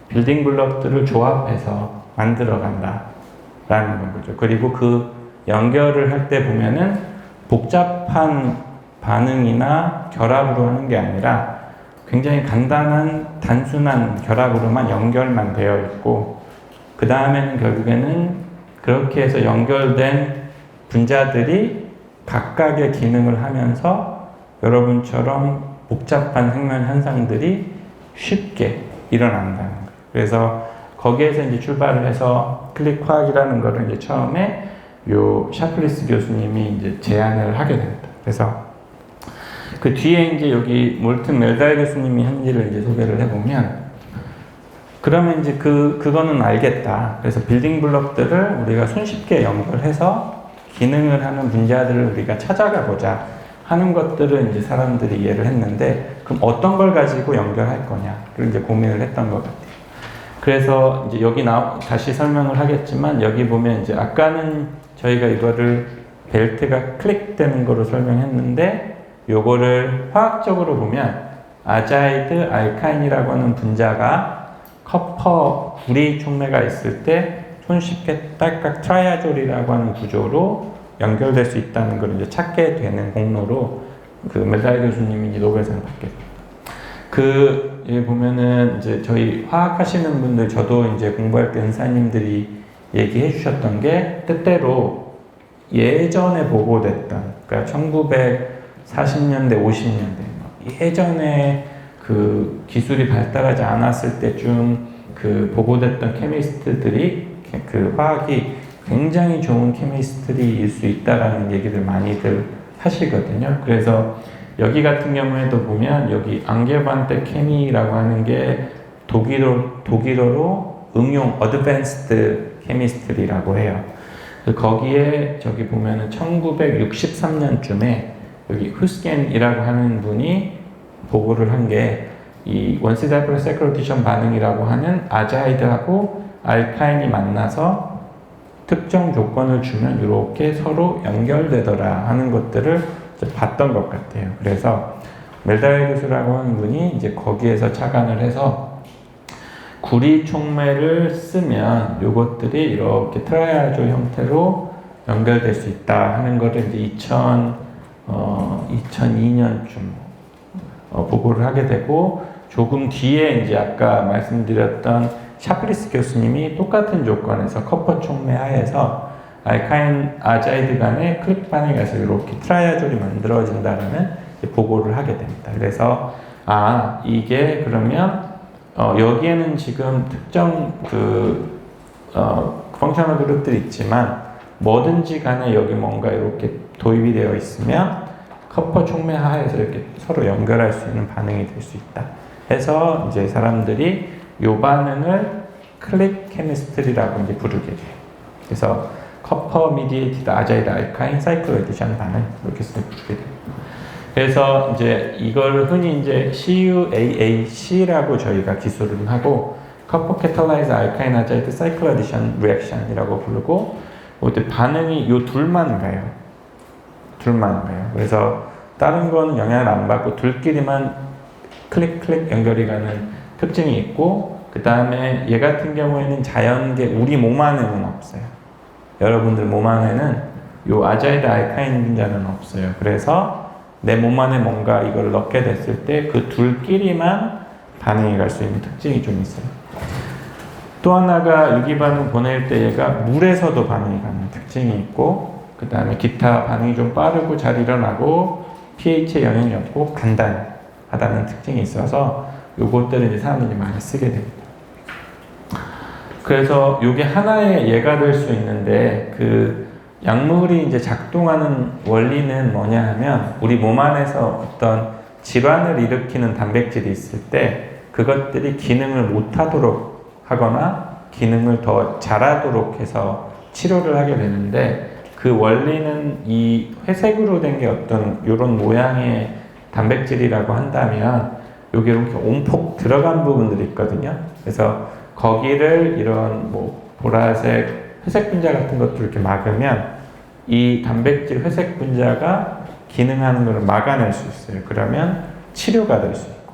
빌딩 블럭들을 조합해서 만들어 간다라는 거죠. 그리고 그 연결을 할 때 보면은 복잡한 반응이나 결합으로 하는 게 아니라 굉장히 간단한 단순한 결합으로만 연결만 되어 있고, 그 다음에는 결국에는 그렇게 해서 연결된 분자들이 각각의 기능을 하면서 여러분처럼 복잡한 생명 현상들이 쉽게 일어난다는 거예요. 그래서 거기에서 이제 출발을 해서 클릭 화학이라는 거를 이제 처음에 요 샤플리스 교수님이 이제 제안을 하게 됩니다. 그래서 그 뒤에 이제 여기 몰튼 멜달 교수님이 한 일을 이제 소개를 해보면, 그러면 이제 그거는 알겠다. 그래서 빌딩 블럭들을 우리가 손쉽게 연결해서 기능을 하는 분자들을 우리가 찾아가 보자 하는 것들은 이제 사람들이 이해를 했는데, 그럼 어떤 걸 가지고 연결할 거냐를 이제 고민을 했던 것 같아요. 그래서 이제 여기 다시 설명을 하겠지만, 여기 보면 이제 아까는 저희가 이거를 벨트가 클릭되는 거로 설명했는데, 요거를 화학적으로 보면 아자이드 알카인이라고 하는 분자가 커퍼 구리 촉매가 있을 때 손쉽게 딸깍 트라이아졸이라고 하는 구조로 연결될 수 있다는 걸 이제 찾게 되는 공로로 멜달 교수님이 노벨상을 받게 됩니다. 여기 보면은 이제 저희 화학 하시는 분들, 저도 이제 공부할 때 은사님들이 얘기해 주셨던 게, 때때로 예전에 보고됐던, 그러니까 1940년대, 50년대, 예전에 그 기술이 발달하지 않았을 때쯤 보고됐던 케미스트들이, 화학이 굉장히 좋은 케미스트리일 수 있다라는 얘기들 많이들 하시거든요. 그래서 여기 같은 경우에도 보면 여기 앙게반테 케미라고 하는 게 독일어로 응용 어드밴스드 케미스트리라고 해요. 거기에 저기 보면은 1963년쯤에 여기 후스겐이라고 하는 분이 보고를 한 게 이 원시달프로 세크로디션 반응이라고 하는 아자이드하고 알카인이 만나서 특정 조건을 주면 이렇게 서로 연결되더라 하는 것들을 이제 봤던 것 같아요. 그래서 멜다이 교수라고 하는 분이 이제 거기에서 착안을 해서 구리 촉매를 쓰면 이것들이 이렇게 트라이아조 형태로 연결될 수 있다 하는 것을 이제 2002년쯤 보고를 하게 되고 조금 뒤에 이제 아까 말씀드렸던 샤프리스 교수님이 똑같은 조건에서 커퍼 촉매 하에서 알카인 아자이드 간의 클릭 반응이 가서 이렇게 트라이아졸이 만들어진다는 보고를 하게 됩니다. 그래서 이게 그러면 여기에는 지금 특정 펑셔널 그룹들이 있지만 뭐든지 간에 여기 뭔가 이렇게 도입이 되어 있으면 커퍼 촉매 하에서 이렇게 서로 연결할 수 있는 반응이 될 수 있다. 해서 이제 사람들이 이 반응을 클릭 케미스트리라고 이제 부르게 돼요. 그래서 커퍼 미디에이티드 아자이드 알카인 사이클로이드션 반응 이렇게 부르게 돼요. 그래서 이제 이걸 흔히 이제 CUAAC라고 저희가 기술을 하고 커퍼 캐탈라이즈 알카인 아자이드 사이클로이드션 리액션이라고 부르고 반응이 요 둘만 가요. 그래서 다른 거는 영향을 안 받고 둘끼리만 클릭 연결이 가는 특징이 있고 그 다음에 얘 같은 경우에는 자연계 우리 몸 안에는 없어요. 여러분들 몸 안에는 요 아자이드 알카인 분자는 없어요. 그래서 내 몸 안에 뭔가 이걸 넣게 됐을 때 그 둘끼리만 반응이 갈 수 있는 특징이 좀 있어요. 또 하나가 유기반응 보낼 때 얘가 물에서도 반응이 가는 특징이 있고 그 다음에 기타 반응이 좀 빠르고 잘 일어나고 pH에 영향이 없고 간단하다는 특징이 있어서 요것들을 이제 사람들이 많이 쓰게 됩니다. 그래서 요게 하나의 예가 될 수 있는데 그 약물이 이제 작동하는 원리는 뭐냐 하면 우리 몸 안에서 어떤 질환을 일으키는 단백질이 있을 때 그것들이 기능을 못하도록 하거나 기능을 더 잘하도록 해서 치료를 하게 되는데 그 원리는 이 회색으로 된 게 어떤 이런 모양의 단백질이라고 한다면 여기 이렇게 온폭 들어간 부분들이 있거든요. 그래서 거기를 이런 뭐 보라색, 회색 분자 같은 것들 이렇게 막으면 이 단백질 회색 분자가 기능하는 것을 막아낼 수 있어요. 그러면 치료가 될 수 있고.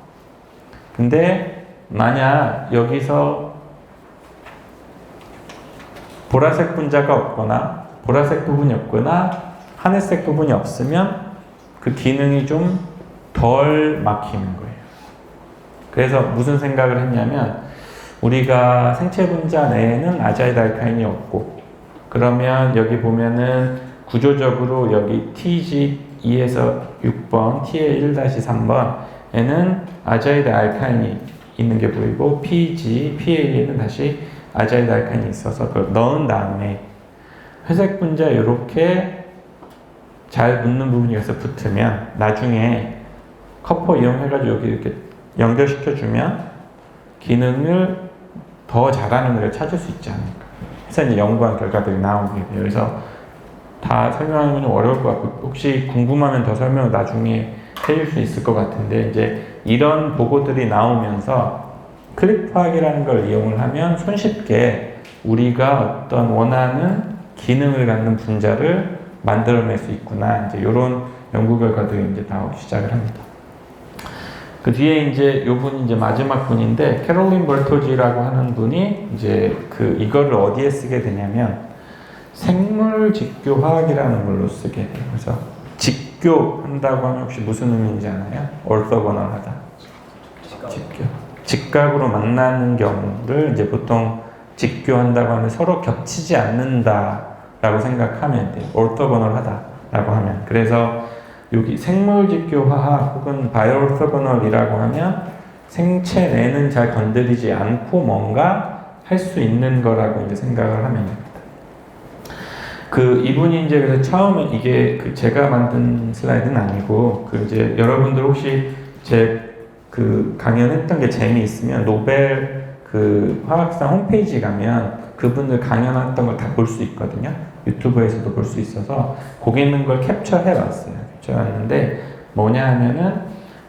근데 만약 여기서 보라색 분자가 없거나 보라색 부분이 없거나 하늘색 부분이 없으면 그 기능이 좀 덜 막히는 거예요. 그래서 무슨 생각을 했냐면 우리가 생체 분자 내에는 아자이드 알카인이 없고 그러면 여기 보면은 구조적으로 여기 TG2에서 6번, TA1-3번에는 아자이드 알카인이 있는 게 보이고 PG, PA에는 다시 아자이드 알카인이 있어서 그걸 넣은 다음에 회색 분자 이렇게 잘 붙는 부분이 가서 붙으면 나중에 커퍼 이용해가지고 여기 이렇게 연결시켜주면 기능을 더 잘하는 걸 찾을 수 있지 않을까. 해서 이제 연구한 결과들이 나오게 돼요. 그래서 다 설명하면 좀 어려울 것 같고 혹시 궁금하면 더 설명을 나중에 해줄 수 있을 것 같은데 이제 이런 보고들이 나오면서 클릭 파악이라는 걸 이용을 하면 손쉽게 우리가 어떤 원하는 기능을 갖는 분자를 만들어낼 수 있구나. 이제 이런 연구 결과들이 이제 나오기 시작을 합니다. 그 뒤에 이제 요 분이 이제 마지막 분인데 캐롤린 벌토지라고 하는 분이 이제 이거를 어디에 쓰게 되냐면 생물 직교 화학이라는 걸로 쓰게 돼요. 그래서 직교한다고 하면 혹시 무슨 의미인지 아나요? orthogonal하다. 직교. 직각으로 만나는 경우를 이제 보통 직교한다고 하면 서로 겹치지 않는다라고 생각하면 돼요. orthogonal하다라고 하면. 그래서 여기 생물 직교 화학 혹은 바이오orthogonal이라고 하면 생체 내는 잘 건드리지 않고 뭔가 할 수 있는 거라고 이제 생각을 하면 됩니다. 그 이분이 이제 그래서 처음에 이게 그 제가 만든 슬라이드는 아니고 그 이제 여러분들 혹시 제 그 강연했던 게 재미있으면 노벨 그 화학상 홈페이지 가면 그분들 강연했던 걸 다 볼 수 있거든요. 유튜브에서도 볼 수 있어서 거기 있는 걸 캡처해 왔어요. 캡처해 왔는데 뭐냐 하면은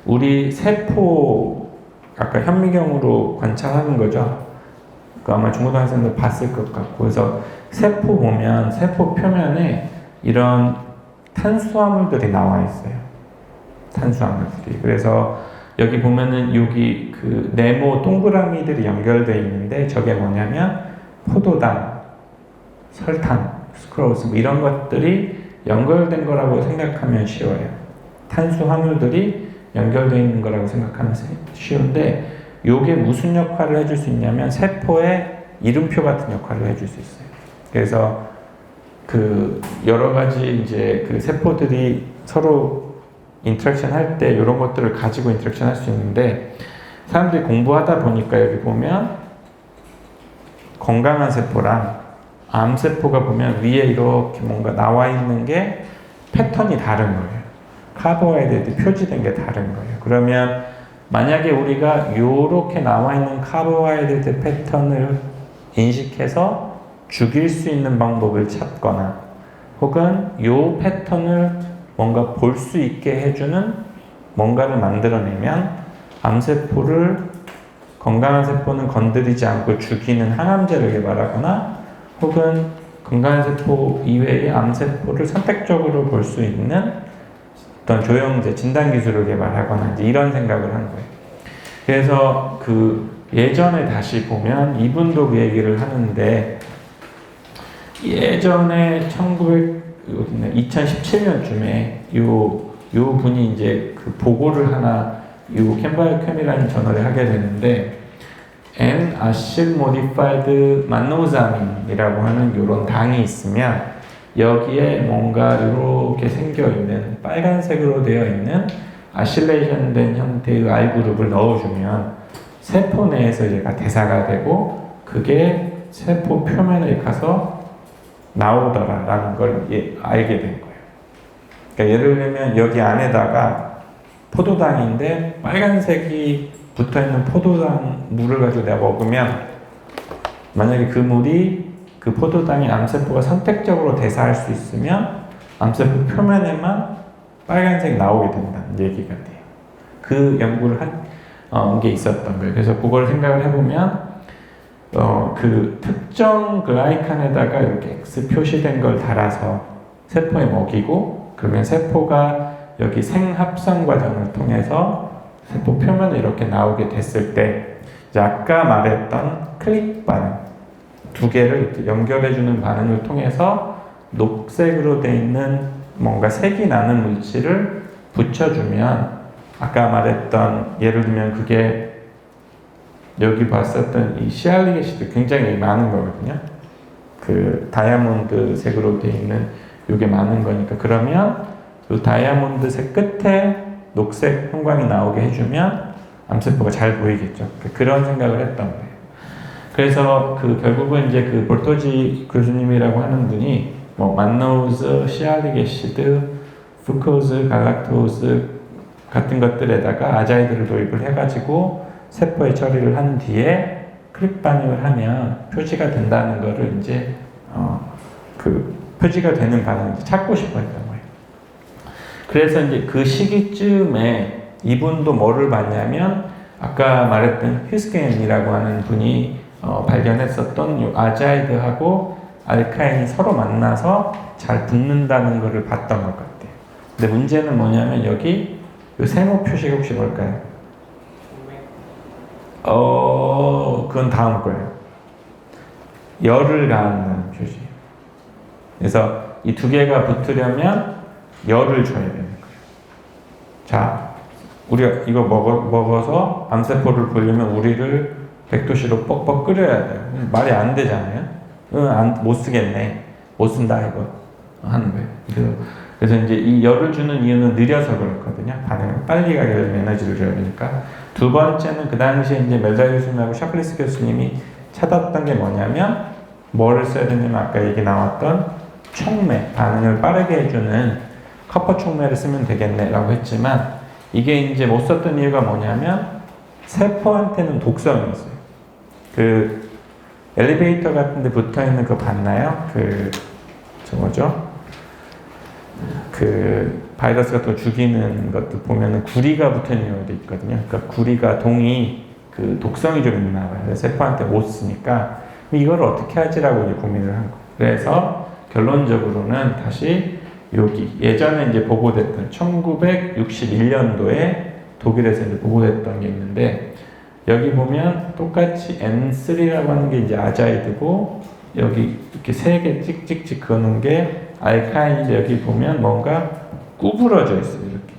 우리 세포 아까 현미경으로 관찰하는 거죠. 그 아마 중고등학생들 봤을 것 같고 그래서 세포 보면 세포 표면에 이런 탄수화물들이 나와 있어요. 탄수화물들이. 그래서 여기 보면은 여기 그 네모 동그라미들이 연결되어 있는데 저게 뭐냐면 포도당, 설탕, 스크로스 뭐 이런 것들이 연결된 거라고 생각하면 쉬워요. 탄수화물들이 연결되어 있는 거라고 생각하면 쉬운데 요게 무슨 역할을 해줄 수 있냐면 세포의 이름표 같은 역할을 해줄 수 있어요. 그래서 그 여러 가지 이제 그 세포들이 서로 인터랙션 할 때 이런 것들을 가지고 인터랙션 할 수 있는데 사람들이 공부하다 보니까 여기 보면 건강한 세포랑 암세포가 보면 위에 이렇게 뭔가 나와 있는 게 패턴이 다른 거예요. 카보하이드레이트 표지된 게 다른 거예요. 그러면 만약에 우리가 이렇게 나와 있는 카보하이드레이트 패턴을 인식해서 죽일 수 있는 방법을 찾거나 혹은 이 패턴을 뭔가 볼 수 있게 해주는 뭔가를 만들어내면 암세포를 건강한 세포는 건드리지 않고 죽이는 항암제를 개발하거나 혹은 건강한 세포 이외의 암세포를 선택적으로 볼 수 있는 어떤 조영제, 진단기술을 개발하거나 이제 이런 생각을 한 거예요. 그래서 그 예전에 다시 보면 이분도 그 얘기를 하는데 예전에 2017년쯤에 요 분이 이제 그 보고를 하나 요 캠바이오켐이라는 저널에 하게 되는데 N-아실 모디파이드 만노자민이라고 하는 요런 당이 있으면 여기에 뭔가 이렇게 생겨 있는 빨간색으로 되어 있는 아실레이션 된 형태의 R그룹을 넣어주면 세포 내에서 얘가 대사가 되고 그게 세포 표면에 가서 나오더라라는 걸 알게 된 거예요. 그러니까 예를 들면 여기 안에다가 포도당인데 빨간색이 붙어있는 포도당 물을 가지고 내가 먹으면 만약에 그 물이 그 포도당이 암세포가 선택적으로 대사할 수 있으면 암세포 표면에만 빨간색이 나오게 된다는 얘기가 돼요. 그 연구를 한 게 있었던 거예요. 그래서 그걸 생각을 해보면 그 특정 글라이칸에다가 이렇게 X 표시된 걸 달아서 세포에 먹이고 그러면 세포가 여기 생합성 과정을 통해서 세포 표면에 이렇게 나오게 됐을 때 이제 아까 말했던 클릭 반응 두 개를 연결해주는 반응을 통해서 녹색으로 되어 있는 뭔가 색이 나는 물질을 붙여주면 아까 말했던 예를 들면 그게 여기 봤었던 이 시알릭 애시드 굉장히 많은 거거든요. 그 다이아몬드 색으로 되어 있는 이게 많은 거니까 그러면 그 다이아몬드색 끝에 녹색 형광이 나오게 해주면 암세포가 잘 보이겠죠. 그런 생각을 했던 거예요. 그래서 그 결국은 이제 그 볼토지 교수님이라고 하는 분이 뭐 만노즈, 시알릭 애시드, 프루코즈, 갈락토즈 같은 것들에다가 아자이드를 도입을 해가지고 세포에 처리를 한 뒤에 클릭 반응을 하면 표지가 된다는 거를 이제 그 표지가 되는 반응을 찾고 싶어 했던 거예요. 그래서 이제 그 시기쯤에 이분도 뭐를 봤냐면 아까 말했던 휴스겐이라고 하는 분이 발견했었던 요 아자이드하고 알카인이 서로 만나서 잘 붙는다는 것을 봤던 것 같아요. 근데 문제는 뭐냐면 여기 요 세모 표시가 혹시 뭘까요? 그건 다음 거예요. 열을 가한다는 표시. 그래서 이 두 개가 붙으려면 열을 줘야 되는 거예요. 자, 우리가 이거 먹어서 암세포를 보려면 우리를 100도씨로 뻑뻑 끓여야 돼요. 말이 안 되잖아요. 못 쓰겠네. 못 쓴다 이거 하는 거예요. 그래서 이제 이 열을 주는 이유는 느려서 그렇거든요. 반응을 빨리 가게 되면 에너지를 줘야 되니까. 두 번째는 그 당시에 이제 멜자 교수님하고 샤플리스 교수님이 찾았던 게 뭐냐면 뭐를 써야 되냐면 아까 얘기 나왔던 촉매, 반응을 빠르게 해주는 커퍼 촉매를 쓰면 되겠네라고 했지만 이게 이제 못 썼던 이유가 뭐냐면 세포한테는 독성이 있어요. 그 엘리베이터 같은 데 붙어 있는 거 봤나요? 뭐죠? 그 바이러스 같은 거 죽이는 것도 보면은 구리가 붙어 있는 경우도 있거든요. 그러니까 구리가 동이 그 독성이 좀 있나 봐요. 그래서 세포한테 못 쓰니까 이걸 어떻게 하지라고 이제 고민을 한 거예요. 그래서 결론적으로는 다시 여기 예전에 이제 보고됐던 1961년도에 독일에서 이제 보고됐던 게 있는데 여기 보면 똑같이 N3라고 하는 게 이제 아자이드고 여기 이렇게 세 개 찍찍찍 그어놓은 게 알카인인데 여기 보면 뭔가 구부러져 있어요. 이렇게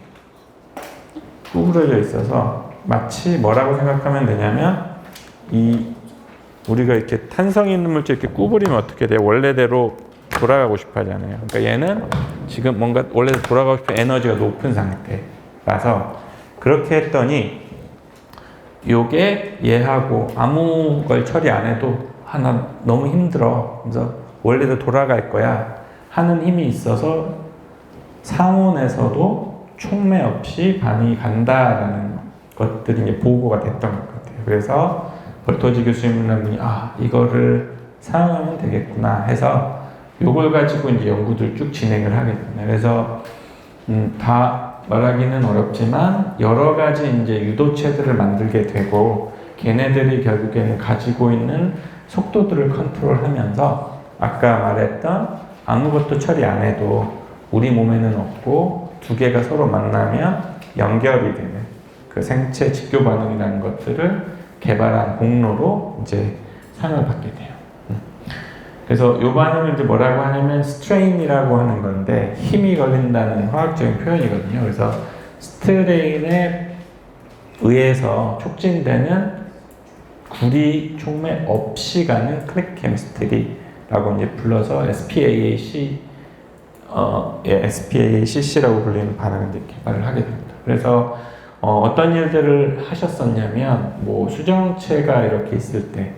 구부러져 있어서 마치 뭐라고 생각하면 되냐면 우리가 이렇게 탄성이 있는 물질 이렇게 구부리면 어떻게 돼요? 원래대로 돌아가고 싶어 하잖아요. 그러니까 얘는 지금 뭔가 원래대로 돌아가고 싶은 에너지가 높은 상태라서 그렇게 했더니 요게 얘하고 아무 걸 처리 안 해도 나 너무 힘들어. 그래서 원래대로 돌아갈 거야 하는 힘이 있어서 상온에서도 촉매 없이 반응이 간다라는 것들이 이제 보고가 됐던 것 같아요. 그래서 벌토지 교수님이라는 분이 이거를 사용하면 되겠구나 해서 요걸 가지고 이제 연구들 쭉 진행을 하게 됩니다. 그래서 다 말하기는 어렵지만 여러 가지 이제 유도체들을 만들게 되고 걔네들이 결국에는 가지고 있는 속도들을 컨트롤하면서 아까 말했던 아무것도 처리 안 해도 우리 몸에는 없고 두 개가 서로 만나면 연결이 되는 그 생체 직교 반응이라는 것들을 개발한 공로로 이제 상을 받게 돼요. 그래서 이 반응을 이제 뭐라고 하냐면 스트레인이라고 하는 건데 힘이 걸린다는 화학적인 표현이거든요. 그래서 스트레인에 의해서 촉진되는 구리 촉매 없이 가는 클릭 케미스트리라고 이제 불러서 SPAACC라고 불리는 반응을 이제 개발을 하게 됩니다. 그래서 어떤 일들을 하셨었냐면 뭐 수정체가 이렇게 있을 때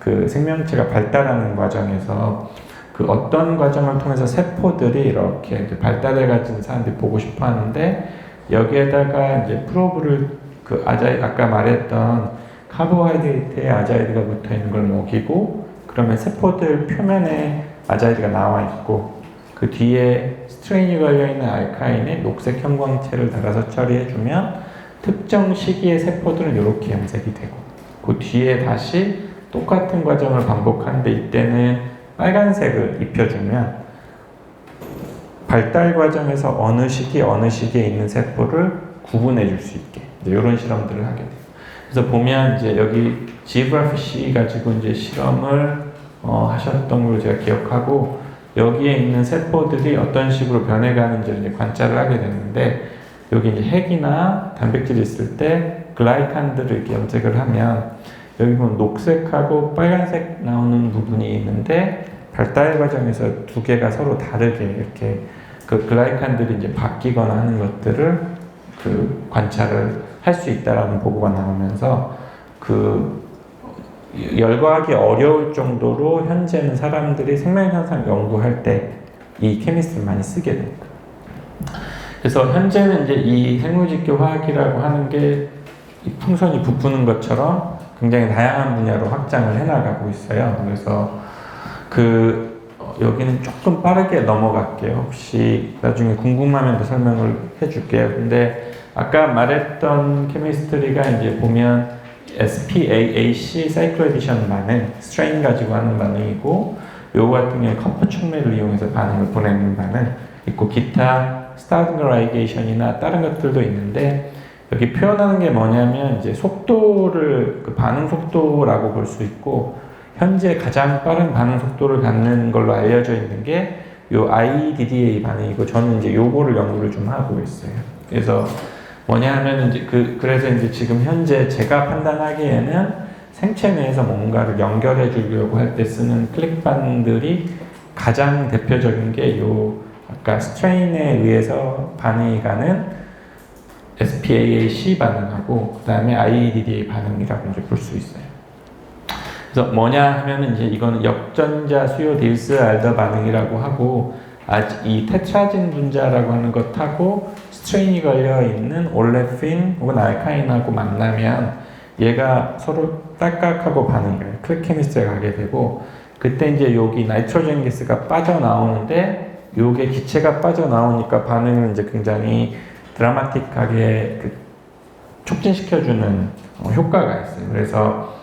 그 생명체가 발달하는 과정에서 그 어떤 과정을 통해서 세포들이 이렇게 발달해 가진 사람들이 보고 싶어 하는데 여기에다가 이제 프로브를 그 아까 말했던 카보하이드레이트에 아자이드가 붙어 있는 걸 먹이고 그러면 세포들 표면에 아자이드가 나와 있고 그 뒤에 스트레인이 걸려 있는 알카인에 녹색 형광체를 달아서 처리해주면 특정 시기의 세포들은 이렇게 염색이 되고 그 뒤에 다시 똑같은 과정을 반복하는데 이때는 빨간색을 입혀주면 발달 과정에서 어느 시기에 있는 세포를 구분해 줄 수 있게 이런 실험들을 하게 돼요. 그래서 보면 이제 여기 지브라피쉬 가지고 이제 실험을 하셨던 걸 제가 기억하고 여기에 있는 세포들이 어떤 식으로 변해가는지를 이제 관찰을 하게 되는데 여기 이제 핵이나 단백질이 있을 때 글라이칸들을 이렇게 염색을 하면 여기 보면 녹색하고 빨간색 나오는 부분이 있는데 발달 과정에서 두 개가 서로 다르게 이렇게 그 글라이칸들이 이제 바뀌거나 하는 것들을 그 관찰을 할 수 있다라는 보고가 나오면서 그 열거하기 어려울 정도로 현재는 사람들이 생명현상 연구할 때 이 케미스트를 많이 쓰게 됩니다. 그래서 현재는 이제 이 생물직교 화학이라고 하는 게 이 풍선이 부푸는 것처럼 굉장히 다양한 분야로 확장을 해나가고 있어요. 그래서 여기는 조금 빠르게 넘어갈게요. 혹시 나중에 궁금하면 더 설명을 해줄게요. 근데 아까 말했던 케미스트리가 이제 보면 SPAAC 사이클로에디션 반응, 스트레인 가지고 하는 반응이고 요거 같은 경우에 커퍼 촉매를 이용해서 반응을 보내는 반응 있고 기타 스타그라이게이션이나 다른 것들도 있는데 여기 표현하는 게 뭐냐면 이제 속도를 그 반응 속도라고 볼 수 있고 현재 가장 빠른 반응 속도를 갖는 걸로 알려져 있는 게 요 IDDA 반응이고 저는 이제 요거를 연구를 좀 하고 있어요. 그래서 뭐냐 하면 이제 그래서 이제 지금 현재 제가 판단하기에는 생체 내에서 뭔가를 연결해 주려고 할 때 쓰는 클릭반들이 가장 대표적인 게 요 아까 스트레인에 의해서 반응이 가는 SPAAC 반응하고 그 다음에 IDDA 반응이라고 이제 볼 수 있어요. 그래서 뭐냐 하면은 이제 이거는 역전자 수요 딜스 알더 반응이라고 하고 이 테트라진 분자라고 하는 것하고 스트레인이 걸려 있는 올레핀 혹은 알카인하고 만나면 얘가 서로 딸깍하고 반응해요. 클릭케미스트에 가게 되고 그때 이제 여기 나이트로젠 가스가 빠져나오는데 요게 기체가 빠져나오니까 반응을 이제 굉장히 드라마틱하게 촉진시켜주는 효과가 있어요. 그래서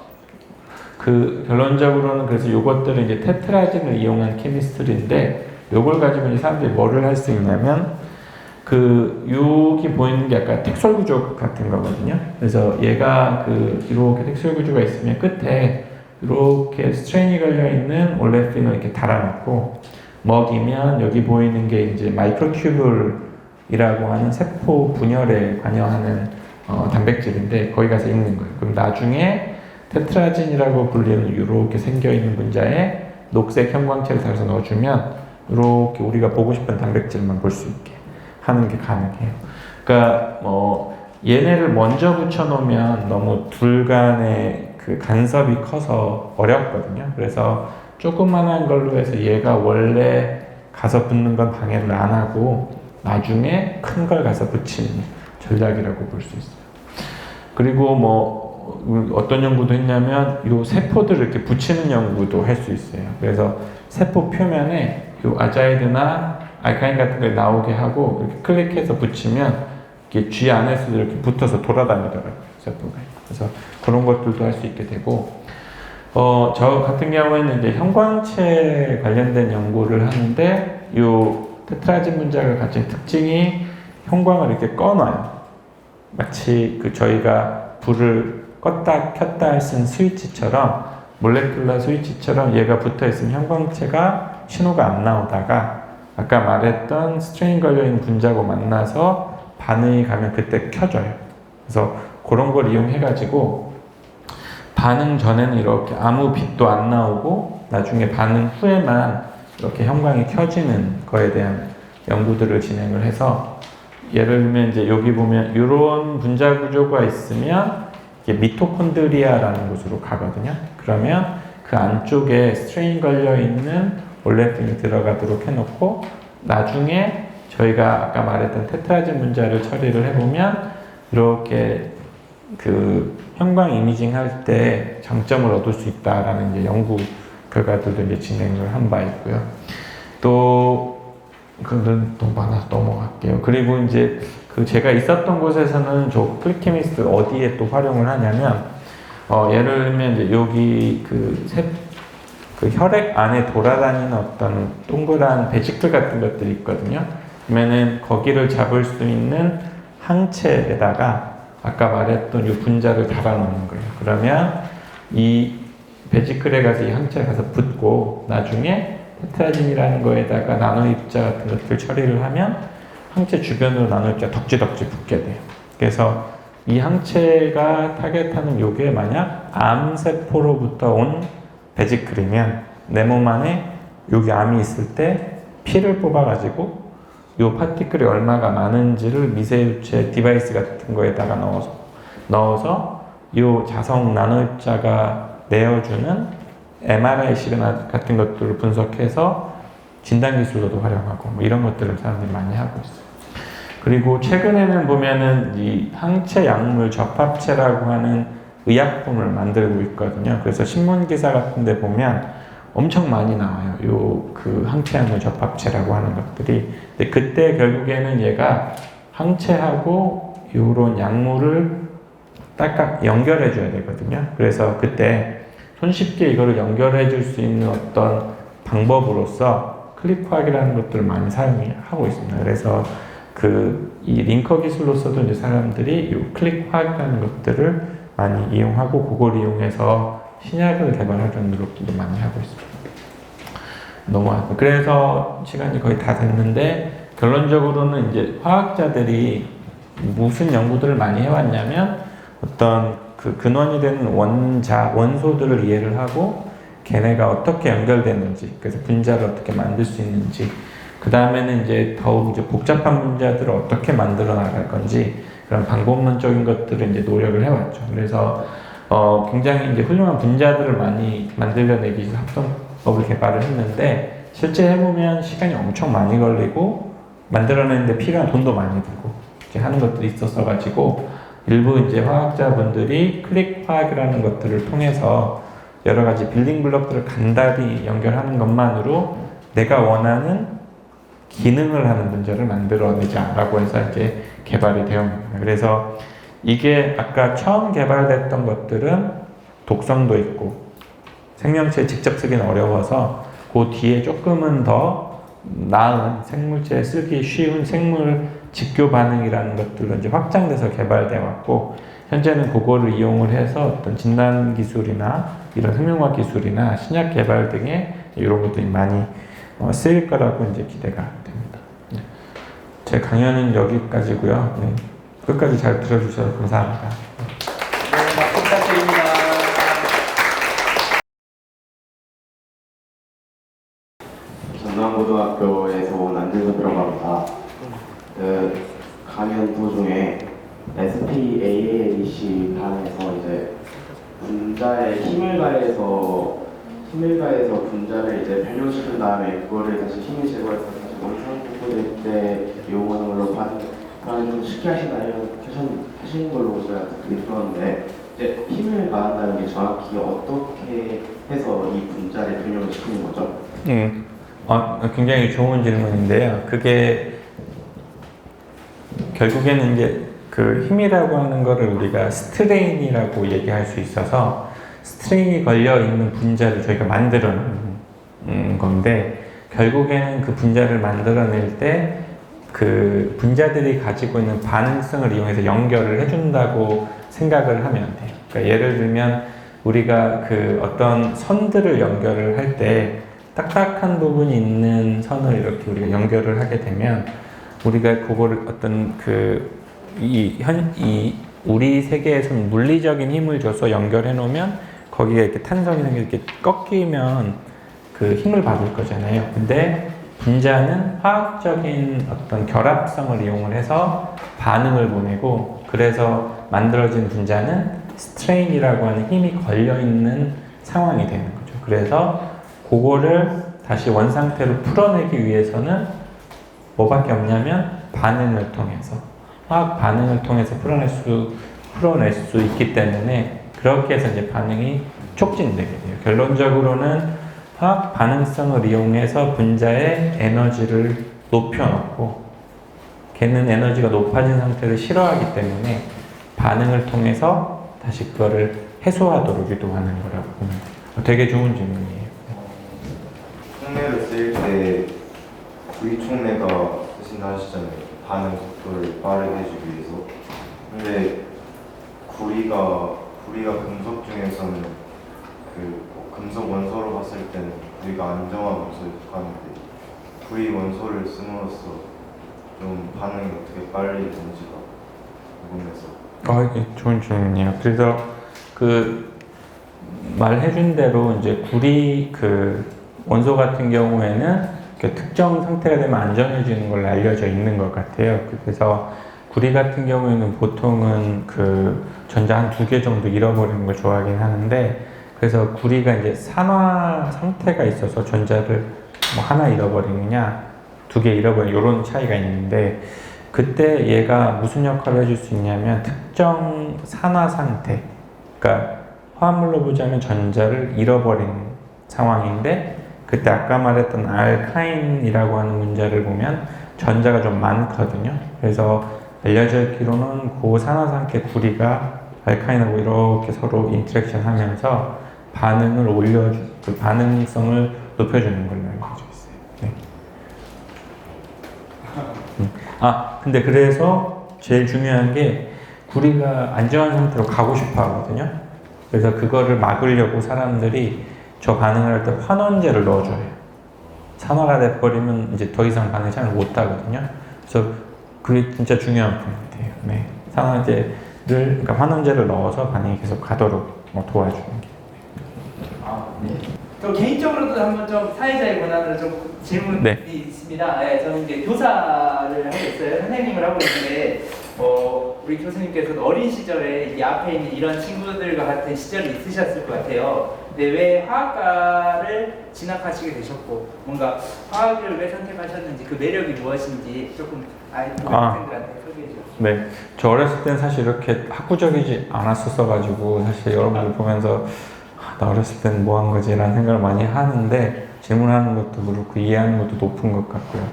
결론적으로는 그래서 요것들은 이제 테트라진을 이용한 케미스트리인데 요걸 가지고 이제 사람들이 뭐를 할 수 있냐면 여기 보이는 게 약간 텍솔 구조 같은 거거든요. 그래서 얘가 이렇게 텍솔 구조가 있으면 끝에 이렇게 스트레인이 걸려 있는 올레핀을 이렇게 달아놓고 먹이면 여기 보이는 게 이제 마이크로튜뷸블이라고 하는 세포 분열에 관여하는 단백질인데 거기 가서 읽는 거예요. 그럼 나중에 테트라진이라고 불리는 이렇게 생겨 있는 분자에 녹색 형광체를 달아서 넣어주면 이렇게 우리가 보고 싶은 단백질만 볼 수 있게 하는 게 가능해요. 그러니까 얘네를 먼저 붙여놓으면 너무 둘 간의 간섭이 커서 어렵거든요. 그래서 조그만한 걸로 해서 얘가 원래 가서 붙는 건 방해를 안 하고 나중에 큰 걸 가서 붙이는 전략이라고 볼 수 있어요. 그리고 어떤 연구도 했냐면 요 세포들을 이렇게 붙이는 연구도 할 수 있어요. 그래서 세포 표면에 요 아자이드나 알카인 같은 걸 나오게 하고 이렇게 클릭해서 붙이면 이렇게 쥐 안에서도 이렇게 붙어서 돌아다니더라고요, 세포가. 그래서 그런 것들도 할 수 있게 되고, 저 같은 경우에는 이제 형광체 관련된 연구를 하는데 요 테트라진 분자가 가진 특징이 형광을 이렇게 꺼놔요. 마치 저희가 불을 껐다 켰다 할 수 있는 스위치처럼 몰레큘러 스위치처럼 얘가 붙어 있으면 형광체가 신호가 안 나오다가 아까 말했던 스트레인 걸려있는 분자하고 만나서 반응이 가면 그때 켜져요. 그래서 그런 걸 이용해가지고 반응 전에는 이렇게 아무 빛도 안 나오고 나중에 반응 후에만 이렇게 형광이 켜지는 거에 대한 연구들을 진행을 해서 예를 들면 이제 여기 보면 이런 분자 구조가 있으면 이게 미토콘드리아라는 곳으로 가거든요. 그러면 그 안쪽에 스트레인 걸려 있는 올레핀이 들어가도록 해놓고 나중에 저희가 아까 말했던 테트라진 분자를 처리를 해보면 이렇게 형광 이미징 할 때 장점을 얻을 수 있다라는 이제 연구 결과들도 이제 진행을 한 바 있고요. 그건 또 많아서 넘어갈게요. 그리고 이제 제가 있었던 곳에서는 저 클릭케미스트 어디에 또 활용을 하냐면 예를 들면 이제 여기 혈액 안에 돌아다니는 어떤 동그란 베지클 같은 것들이 있거든요. 그러면은 거기를 잡을 수 있는 항체에다가 아까 말했던 이 분자를 달아놓는 거예요. 그러면 이 베지클에 가서 이 항체에 가서 붙고 나중에 테트라진이라는 거에다가 나노입자 같은 것들 처리를 하면 항체 주변으로 나노입자 덕지덕지 붙게 돼요. 그래서 이 항체가 타겟하는 요게 만약 암세포로부터 온 베지클이면 내 몸 안에 여기 암이 있을 때 피를 뽑아가지고 요 파티클이 얼마가 많은지를 미세유체 디바이스 같은 거에다가 넣어서 요 자성 나노입자가 내어주는 MRI 시그널 같은 것들을 분석해서 진단기술로도 활용하고 이런 것들을 사람들이 많이 하고 있어요. 그리고 최근에는 보면은 이 항체 약물 접합체라고 하는 의약품을 만들고 있거든요. 그래서 신문기사 같은 데 보면 엄청 많이 나와요. 항체 약물 접합체라고 하는 것들이. 근데 그때 결국에는 얘가 항체하고 요런 약물을 딱딱 연결해 줘야 되거든요. 그래서 그때 손쉽게 이거를 연결해 줄 수 있는 어떤 방법으로서 클릭화학이라는 것들을 많이 사용하고 있습니다. 그래서 이 링커 기술로서도 이제 사람들이 이 클릭화학이라는 것들을 많이 이용하고 그걸 이용해서 신약을 개발하려는 노력들도 많이 하고 있습니다. 그래서 시간이 거의 다 됐는데 결론적으로는 이제 화학자들이 무슨 연구들을 많이 해왔냐면 어떤 근원이 되는 원소들을 이해를 하고 걔네가 어떻게 연결되는지, 그래서 분자를 어떻게 만들 수 있는지, 그 다음에는 이제 더욱 이제 복잡한 분자들을 어떻게 만들어 나갈 건지 그런 방법론적인 것들을 이제 노력을 해왔죠. 그래서 굉장히 이제 훌륭한 분자들을 많이 만들어내기 위해서 합성법을 개발을 했는데 실제 해보면 시간이 엄청 많이 걸리고 만들어내는데 필요한 돈도 많이 들고 이렇게 하는 것들이 있었어 가지고 일부 이제 화학자분들이 클릭 화학이라는 것들을 통해서 여러 가지 빌딩 블록들을 간단히 연결하는 것만으로 내가 원하는 기능을 하는 문제를 만들어내자라고 해서 이제 개발이 되었습니다. 그래서 이게 아까 처음 개발됐던 것들은 독성도 있고 생명체에 직접 쓰기는 어려워서 그 뒤에 조금은 더 나은 생물체에 쓰기 쉬운 생물 직교 반응이라는 것들로 이제 확장돼서 개발되어 왔고 현재는 그거를 이용을 해서 어떤 진단 기술이나 이런 생명학 기술이나 신약 개발 등에 이런 것들이 많이 쓰일 거라고 이제 기대가 됩니다. 네. 제 강연은 여기까지고요. 네. 끝까지 잘 들어주셔서 감사합니다. 네, 박수 부탁드립니다. 전남고등학교에서 온 안재섭이라고 합니다. 강연 도중에 SPAAC 반에서 이제 분자에 힘을 가해서 분자를 이제 변형시킨 다음에 그거를 다시 힘을 제거해서 다시 원상 복구될 때 이용하는 걸로 반응 좀 쉽게 하시는 걸로 제가 그렇게 들었는데 이제 힘을 가한다는 게 정확히 어떻게 해서 이 분자를 변형을 시키는 거죠? 굉장히 좋은 질문인데요. 그게 결국에는 이제 그 힘이라고 하는 거를 우리가 스트레인이라고 얘기할 수 있어서 스트레인이 걸려 있는 분자를 저희가 만들어내는 건데 결국에는 그 분자를 만들어낼 때 그 분자들이 가지고 있는 반응성을 이용해서 연결을 해준다고 생각을 하면 돼요. 그러니까 예를 들면 우리가 그 어떤 선들을 연결을 할 때 딱딱한 부분이 있는 선을 이렇게 우리가 연결을 하게 되면 우리가 그거를 어떤 우리 세계에서는 물리적인 힘을 줘서 연결해 놓으면 거기에 이렇게 탄성이 생겨 이렇게 꺾이면 그 힘을 받을 거잖아요. 근데 분자는 화학적인 어떤 결합성을 이용을 해서 반응을 보내고 그래서 만들어진 분자는 스트레인이라고 하는 힘이 걸려 있는 상황이 되는 거죠. 그래서 그거를 다시 원상태로 풀어내기 위해서는 뭐밖에 없냐면 반응을 통해서 화학 반응을 통해서 풀어낼 수 있기 때문에 그렇게 해서 이제 반응이 촉진되게 돼요. 결론적으로는 화학 반응성을 이용해서 분자의 에너지를 높여놓고 걔는 에너지가 높아진 상태를 싫어하기 때문에 반응을 통해서 다시 그거를 해소하도록 유도하는 거라고 보면 돼요. 되게 좋은 질문이에요. 촉매를 쓰일 때 V촉매가 쓰신다 하시잖아요. 반응 속도를 빠르게 해주기 위해서. 근데 구리가 금속 중에서는 금속 원소로 봤을 때는 구리가 안정한 원소에 속하는데 구리 원소를 씀으로써 좀 반응이 어떻게 빨리 되는지가 궁금해서. 이게 좋은 질문이에요. 그래서 그 말해준 대로 이제 구리 그 원소 같은 경우에는 특정 상태가 되면 안정해지는 걸로 알려져 있는 것 같아요. 그래서 구리 같은 경우에는 보통은 그 전자 한 2개 정도 잃어버리는 걸 좋아하긴 하는데 그래서 구리가 이제 산화 상태가 있어서 전자를 뭐 하나 잃어버리느냐 2개 잃어버리는 이런 차이가 있는데 그때 얘가 무슨 역할을 해줄 수 있냐면 특정 산화 상태 그러니까 화합물로 보자면 전자를 잃어버린 상황인데 그때 아까 말했던 알카인이라고 하는 문자를 보면 전자가 좀 많거든요. 그래서 알려져 있기로는 그 산화 상태 구리가 알카인하고 이렇게 서로 인터랙션 하면서 반응을 그 반응성을 높여주는 걸로 알려져 있어요. 네. 근데 그래서 제일 중요한 게 구리가 안정한 상태로 가고 싶어 하거든요. 그래서 그거를 막으려고 사람들이 저 반응을 할 때 환원제를 넣어줘요. 산화가 돼버리면 이제 더 이상 반응을 잘 못하거든요. 그래서 그게 진짜 중요한 포인트예요. 네. 그러니까 환원제를 넣어서 반응이 계속 가도록 도와주는 게. 저 개인적으로도 한번 좀 사회자의 권한으로 좀 질문이 네. 있습니다. 네, 저는 이제 교사를 하고 있어요. 선생님을 하고 있는데, 우리 교수님께서는 어린 시절에 이 앞에 있는 이런 친구들과 같은 시절이 있으셨을 것 같아요. 네, 왜 화학과를 진학하시게 되셨고 뭔가 화학을 왜 선택하셨는지 그 매력이 무엇인지 조금 학생들한테 소개해 주세요. 네, 저 어렸을 땐 사실 이렇게 학구적이지 않았었어가지고 사실 여러분들 보면서 나 어렸을 땐 뭐 한 거지? 라는 생각을 많이 하는데 질문하는 것도 그렇고 이해하는 것도 높은 것 같고요.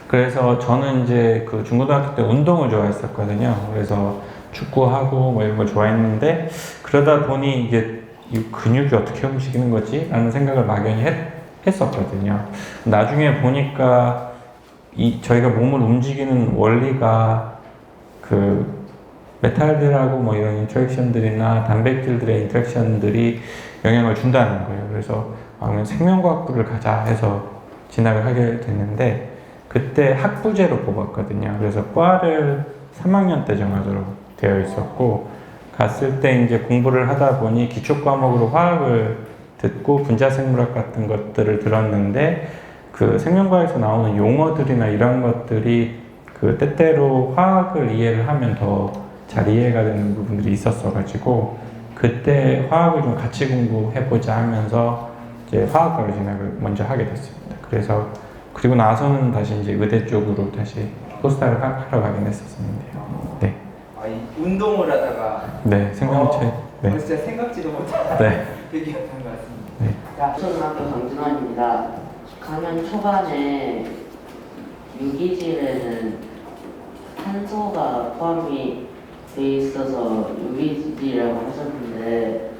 그래서 저는 이제 그 중고등학교 때 운동을 좋아했었거든요. 그래서 축구하고 뭐 이런 걸 좋아했는데 그러다 보니 이게 이 근육이 어떻게 움직이는 거지? 라는 생각을 막연히 했었거든요. 나중에 보니까 저희가 몸을 움직이는 원리가 그 메탈들하고 뭐 이런 인터랙션들이나 단백질들의 인터랙션들이 영향을 준다는 거예요. 그래서 그러면 생명과학부를 가자 해서 진학을 하게 됐는데 그때 학부제로 뽑았거든요. 그래서 과를 3학년 때 정하도록 되어 있었고 갔을 때 이제 공부를 하다 보니 기초 과목으로 화학을 듣고 분자생물학 같은 것들을 들었는데 그 생명과학에서 나오는 용어들이나 이런 것들이 그 때때로 화학을 이해를 하면 더 잘 이해가 되는 부분들이 있었어가지고 그때 화학을 좀 같이 공부해보자 하면서 이제 화학과로 진학을 먼저 하게 됐습니다. 그래서 그리고 나서는 다시 이제 의대 쪽으로 다시 포스터를 하러 가긴 했었는데요. 네. 이 운동을 하다가 네, 생명체. 네. 진짜 생각지도 못한 네. 얘기였던 것 같습니다. 네. 초등학교 강준환입니다. 강연 초반에 유기질에는 탄소가 포함이 돼 있어서 유기질이라고 하셨는데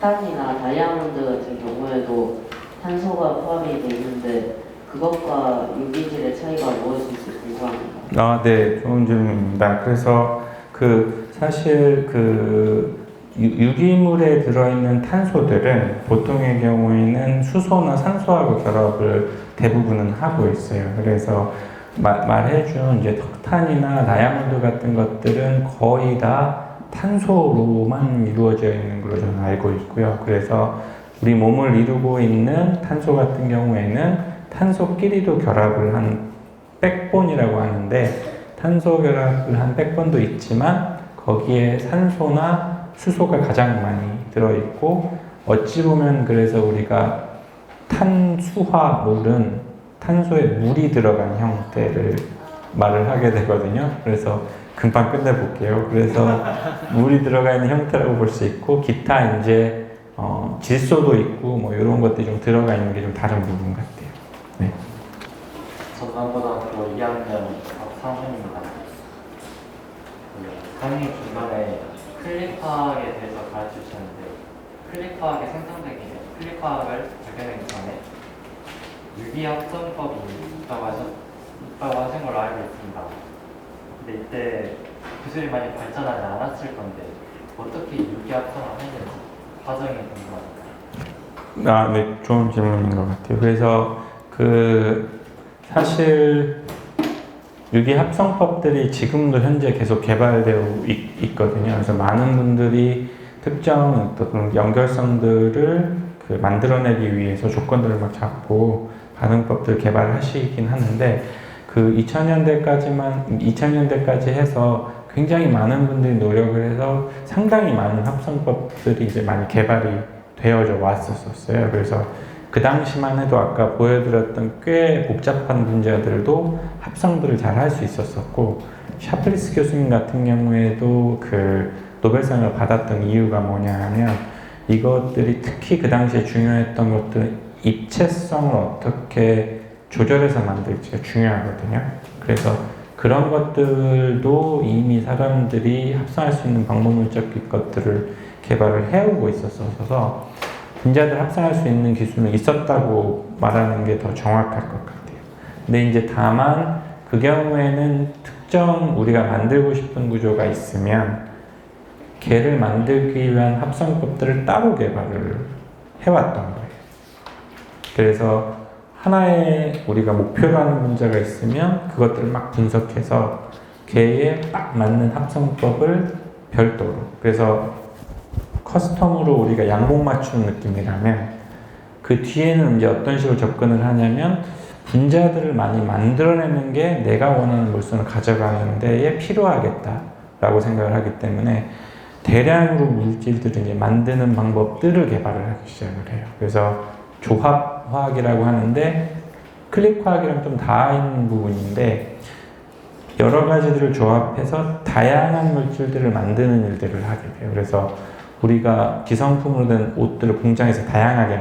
석탄이나 다이아몬드 같은 경우에도 탄소가 포함이 돼 있는데 그것과 유기질의 차이가 무엇인지 궁금합니다. 네, 좋은 질문입니다. 그래서 사실 유기물에 들어있는 탄소들은 보통의 경우에는 수소나 산소하고 결합을 대부분은 하고 있어요. 그래서 말해준 이제 석탄이나 다이아몬드 같은 것들은 거의 다 탄소로만 이루어져 있는 걸로 저는 알고 있고요. 그래서 우리 몸을 이루고 있는 탄소 같은 경우에는 탄소끼리도 결합을 한 백본이라고 하는데 탄소 결합을 한 백본도 있지만 거기에 산소나 수소가 가장 많이 들어있고 어찌 보면 그래서 우리가 탄수화물은 탄소에 물이 들어간 형태를 말을 하게 되거든요. 그래서 금방 끝내볼게요. 그래서 물이 들어가 있는 형태라고 볼 수 있고 기타 이제 질소도 있고 뭐 이런 것들이 좀 들어가 있는 게 좀 다른 부분 같아요. 네. 전남고등학교 2학년 박상훈입니다. 강의 중간에 클릭화학에 대해서 가르쳐주셨는데 클릭화학의 생성되기 전, 클릭화학을 발견하기 전에 유기합성법이 있다고 하신 걸로 알고 있습니다. 근데 이때 기술이 많이 발전하지 않았을 건데 어떻게 유기합성을 하는지 과정이 궁금합니다. 네, 좋은 질문인 것 같아요. 그래서 사실 유기합성법들이 지금도 현재 계속 개발되고 있거든요. 그래서 많은 분들이 특정 어떤 연결성들을 만들어내기 위해서 조건들을 막 잡고 반응법들을 개발하시긴 하는데 2000년대까지 해서 굉장히 많은 분들이 노력을 해서 상당히 많은 합성법들이 이제 많이 개발이 되어져 왔었어요. 그래서 그 당시만 해도 아까 보여드렸던 꽤 복잡한 분자들도 합성들을 잘 할 수 있었었고 샤플리스 교수님 같은 경우에도 노벨상을 받았던 이유가 뭐냐 하면 이것들이 특히 그 당시에 중요했던 것들은 입체성을 어떻게 조절해서 만들지가 중요하거든요. 그래서 그런 것들도 이미 사람들이 합성할 수 있는 방법론적 것들을 개발을 해오고 있었어서 분자들 합성할 수 있는 기술은 있었다고 말하는 게 더 정확할 것 같아요. 근데 이제 다만 그 경우에는 특정 우리가 만들고 싶은 구조가 있으면 걔를 만들기 위한 합성법들을 따로 개발을 해왔던 거예요. 그래서 하나의 우리가 목표로 하는 문제가 있으면 그것들을 막 분석해서 걔에 딱 맞는 합성법을 별도로, 그래서 커스텀으로 우리가 양복 맞추는 느낌이라면 그 뒤에는 이제 어떤 식으로 접근을 하냐면 분자들을 많이 만들어내는 게 내가 원하는 물성을 가져가는 데에 필요하겠다라고 생각을 하기 때문에 대량으로 물질들을 이제 만드는 방법들을 개발을 하기 시작을 해요. 그래서 조합화학이라고 하는데 클릭화학이랑 좀 닿아있는 부분인데 여러 가지들을 조합해서 다양한 물질들을 만드는 일들을 하게 돼요. 그래서 우리가 기성품으로 된 옷들을 공장에서 다양하게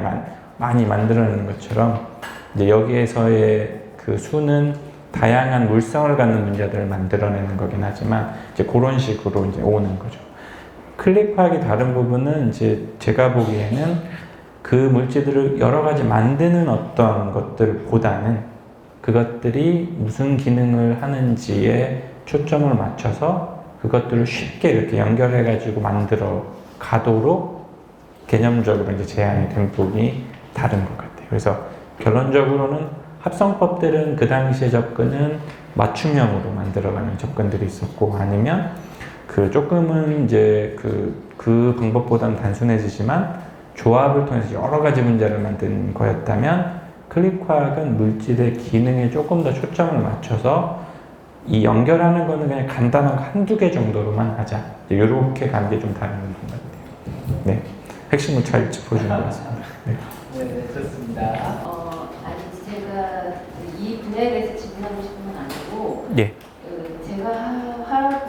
많이 만들어내는 것처럼 이제 여기에서의 그 수는 다양한 물성을 갖는 문제들을 만들어내는 거긴 하지만 이제 그런 식으로 이제 오는 거죠. 클릭화학이 다른 부분은 이제 제가 보기에는 그 물질들을 여러 가지 만드는 어떤 것들보다는 그것들이 무슨 기능을 하는지에 초점을 맞춰서 그것들을 쉽게 이렇게 연결해 가지고 만들어 가도록 개념적으로 이제 제안이 된 부분이 다른 것 같아요. 그래서 결론적으로는 합성법들은 그 당시의 접근은 맞춤형으로 만들어가는 접근들이 있었고 아니면 그 조금은 이제 그 방법보다는 단순해지지만 조합을 통해서 여러 가지 문제를 만든 거였다면 클릭화학은 물질의 기능에 조금 더 초점을 맞춰서 이 연결하는 거는 그냥 간단한 거 한두 개 정도로만 하자. 이렇게 가는 게 좀 다른 것 같아요. 네. 핵심을 잘 짚어주는 것 같습니다. 네. 네, 좋습니다. 아니 제가 이 분야에 대해서 질문하고 싶은 건 아니고 예. 제가 화학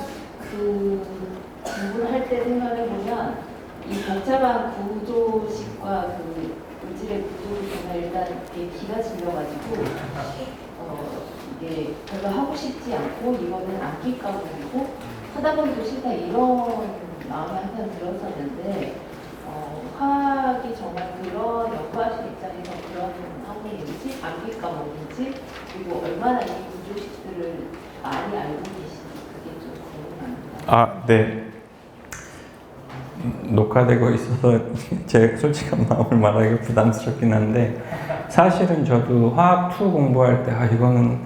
공부를 할 때 생각해 보면 이 복잡한 구조식과 그 물질의 구조를 보면 일단 이게 기가 질려가지고 이게 별로 하고 싶지 않고 이거는 암기 과목이고 하다 보니까 싫다 이런 마음이 항상 들었었는데 화학이 정말 그런 연구하시는 입장에서 그런 학문인지 암기 과목인지 그리고 얼마나 이 구조식들을 많이 알고 계신지 그게 좀 궁금합니다. 아, 네. 녹화되고 있어서 제 솔직한 마음을 말하기가 부담스럽긴 한데 사실은 저도 화학 2 공부할 때 이거는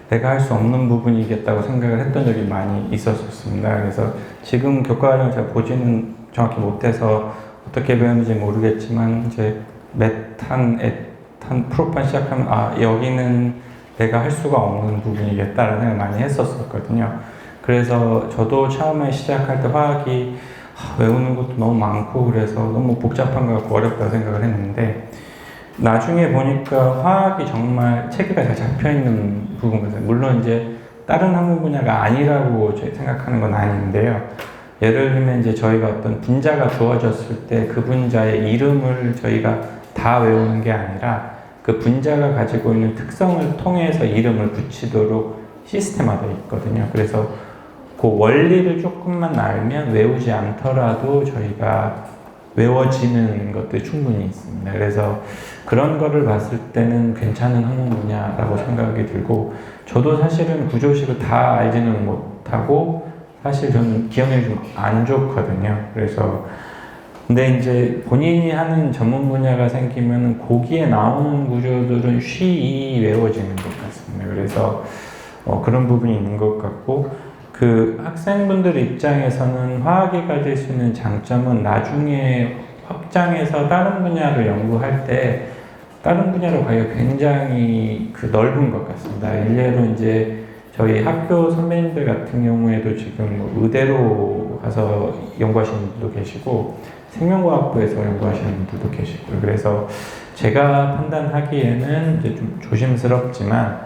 내가 할 수 없는 부분이겠다고 생각을 했던 적이 많이 있었습니다. 그래서 지금 교과과정을 제가 보지는 정확히 못해서 어떻게 배우는지 모르겠지만 이제 메탄, 에탄, 프로판 시작하면 여기는 내가 할 수가 없는 부분이겠다라는 생각을 많이 했었거든요. 그래서 저도 처음에 시작할 때 화학이 외우는 것도 너무 많고 그래서 너무 복잡한 것 같고 어렵다고 생각을 했는데 나중에 보니까 화학이 정말 체계가 잘 잡혀있는 부분 같아요. 물론 이제 다른 학문 분야가 아니라고 생각하는 건 아닌데요. 예를 들면 이제 저희가 어떤 분자가 주어졌을 때 그 분자의 이름을 저희가 다 외우는 게 아니라 그 분자가 가지고 있는 특성을 통해서 이름을 붙이도록 시스템화되어 있거든요. 그래서 그 원리를 조금만 알면 외우지 않더라도 저희가 외워지는 것들이 충분히 있습니다. 그래서 그런 거를 봤을 때는 괜찮은 학문 분야라고 생각이 들고 저도 사실은 구조식을 다 알지는 못하고 사실 저는 기억력이 좀 안 좋거든요. 그래서 근데 이제 본인이 하는 전문 분야가 생기면 거기에 나오는 구조들은 쉬이 외워지는 것 같습니다. 그래서 그런 부분이 있는 것 같고 그 학생분들 입장에서는 화학이 가질 수 있는 장점은 나중에 확장해서 다른 분야를 연구할 때 다른 분야로 가기가 굉장히 넓은 것 같습니다. 일례로 이제 저희 학교 선배님들 같은 경우에도 지금 의대로 가서 연구하시는 분들도 계시고 생명과학부에서 연구하시는 분들도 계시고요. 그래서 제가 판단하기에는 이제 좀 조심스럽지만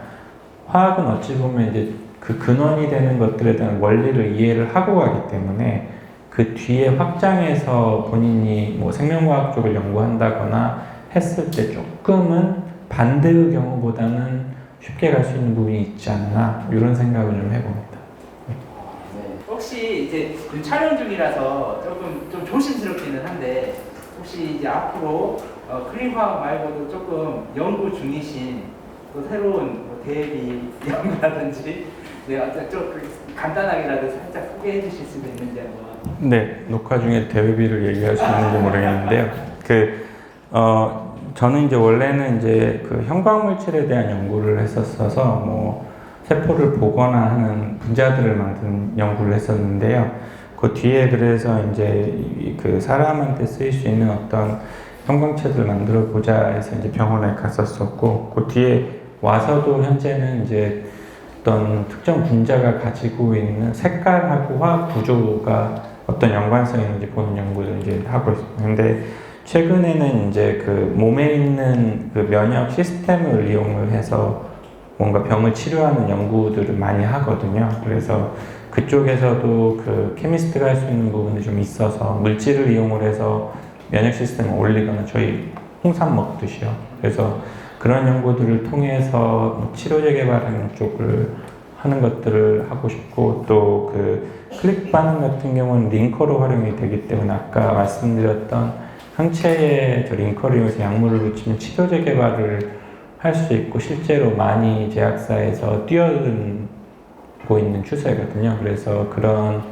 화학은 어찌 보면 이제 그 근원이 되는 것들에 대한 원리를 이해를 하고 가기 때문에 그 뒤에 확장해서 본인이 뭐 생명과학 쪽을 연구한다거나 했을 때 조금은 반대의 경우보다는 쉽게 갈 수 있는 부분이 있지 않나 이런 생각을 좀 해봅니다. 혹시 이제 촬영 중이라서 조금 좀 조심스럽기는 한데 혹시 이제 앞으로 클릭화학 말고도 조금 연구 중이신 또 새로운 대비 연구라든지 좀 간단하게라도 살짝 소개해 주실 수 있는지 한번. 네, 녹화 중에 대비를 얘기할 수 있는지 모르겠는데요. 저는 이제 원래는 이제 그 형광물질에 대한 연구를 했었어서 뭐 세포를 보거나 하는 분자들을 만드는 연구를 했었는데요. 그 뒤에 그래서 이제 그 사람한테 쓰일 수 있는 어떤 형광체들을 만들어 보자 해서 이제 병원에 갔었었고 그 뒤에 와서도 현재는 이제 어떤 특정 분자가 가지고 있는 색깔하고 화학 구조가 어떤 연관성이 있는지 보는 연구를 이제 하고 있습니다. 근데 최근에는 이제 그 몸에 있는 그 면역 시스템을 이용을 해서 뭔가 병을 치료하는 연구들을 많이 하거든요. 그래서 그쪽에서도 그 케미스트가 할 수 있는 부분이 좀 있어서 물질을 이용을 해서 면역 시스템을 올리거나 저희 홍삼 먹듯이요. 그래서 그런 연구들을 통해서 치료제 개발하는 쪽을 하는 것들을 하고 싶고 또 그 클릭 반응 같은 경우는 링커로 활용이 되기 때문에 아까 말씀드렸던 항체에 저 링커를 이용해서 약물을 붙이면 치료제 개발을 할 수 있고 실제로 많이 제약사에서 뛰어들고 있는 추세거든요. 그래서 그런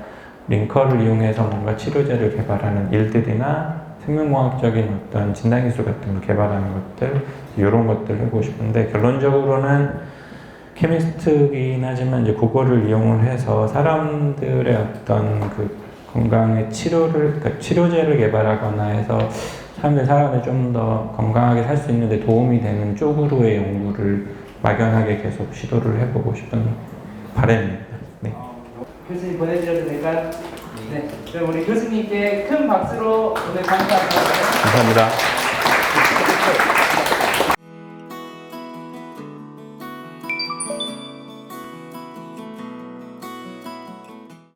링커를 이용해서 뭔가 치료제를 개발하는 일들이나 생명공학적인 어떤 진단기술 같은 걸 개발하는 것들 이런 것들을 하고 싶은데 결론적으로는 케미스트이긴 하지만 이제 그거를 이용을 해서 사람들의 어떤 그 건강의 그러니까 치료제를 개발하거나 해서 사람들이 좀 더 건강하게 살 수 있는 데 도움이 되는 쪽으로의 연구를 막연하게 계속 시도를 해보고 싶은 바람입니다. 네. 교수님 보내주셔도 될까요? 네. 그럼 우리 교수님께 큰 박수로 오늘 감사합니다. 감사합니다.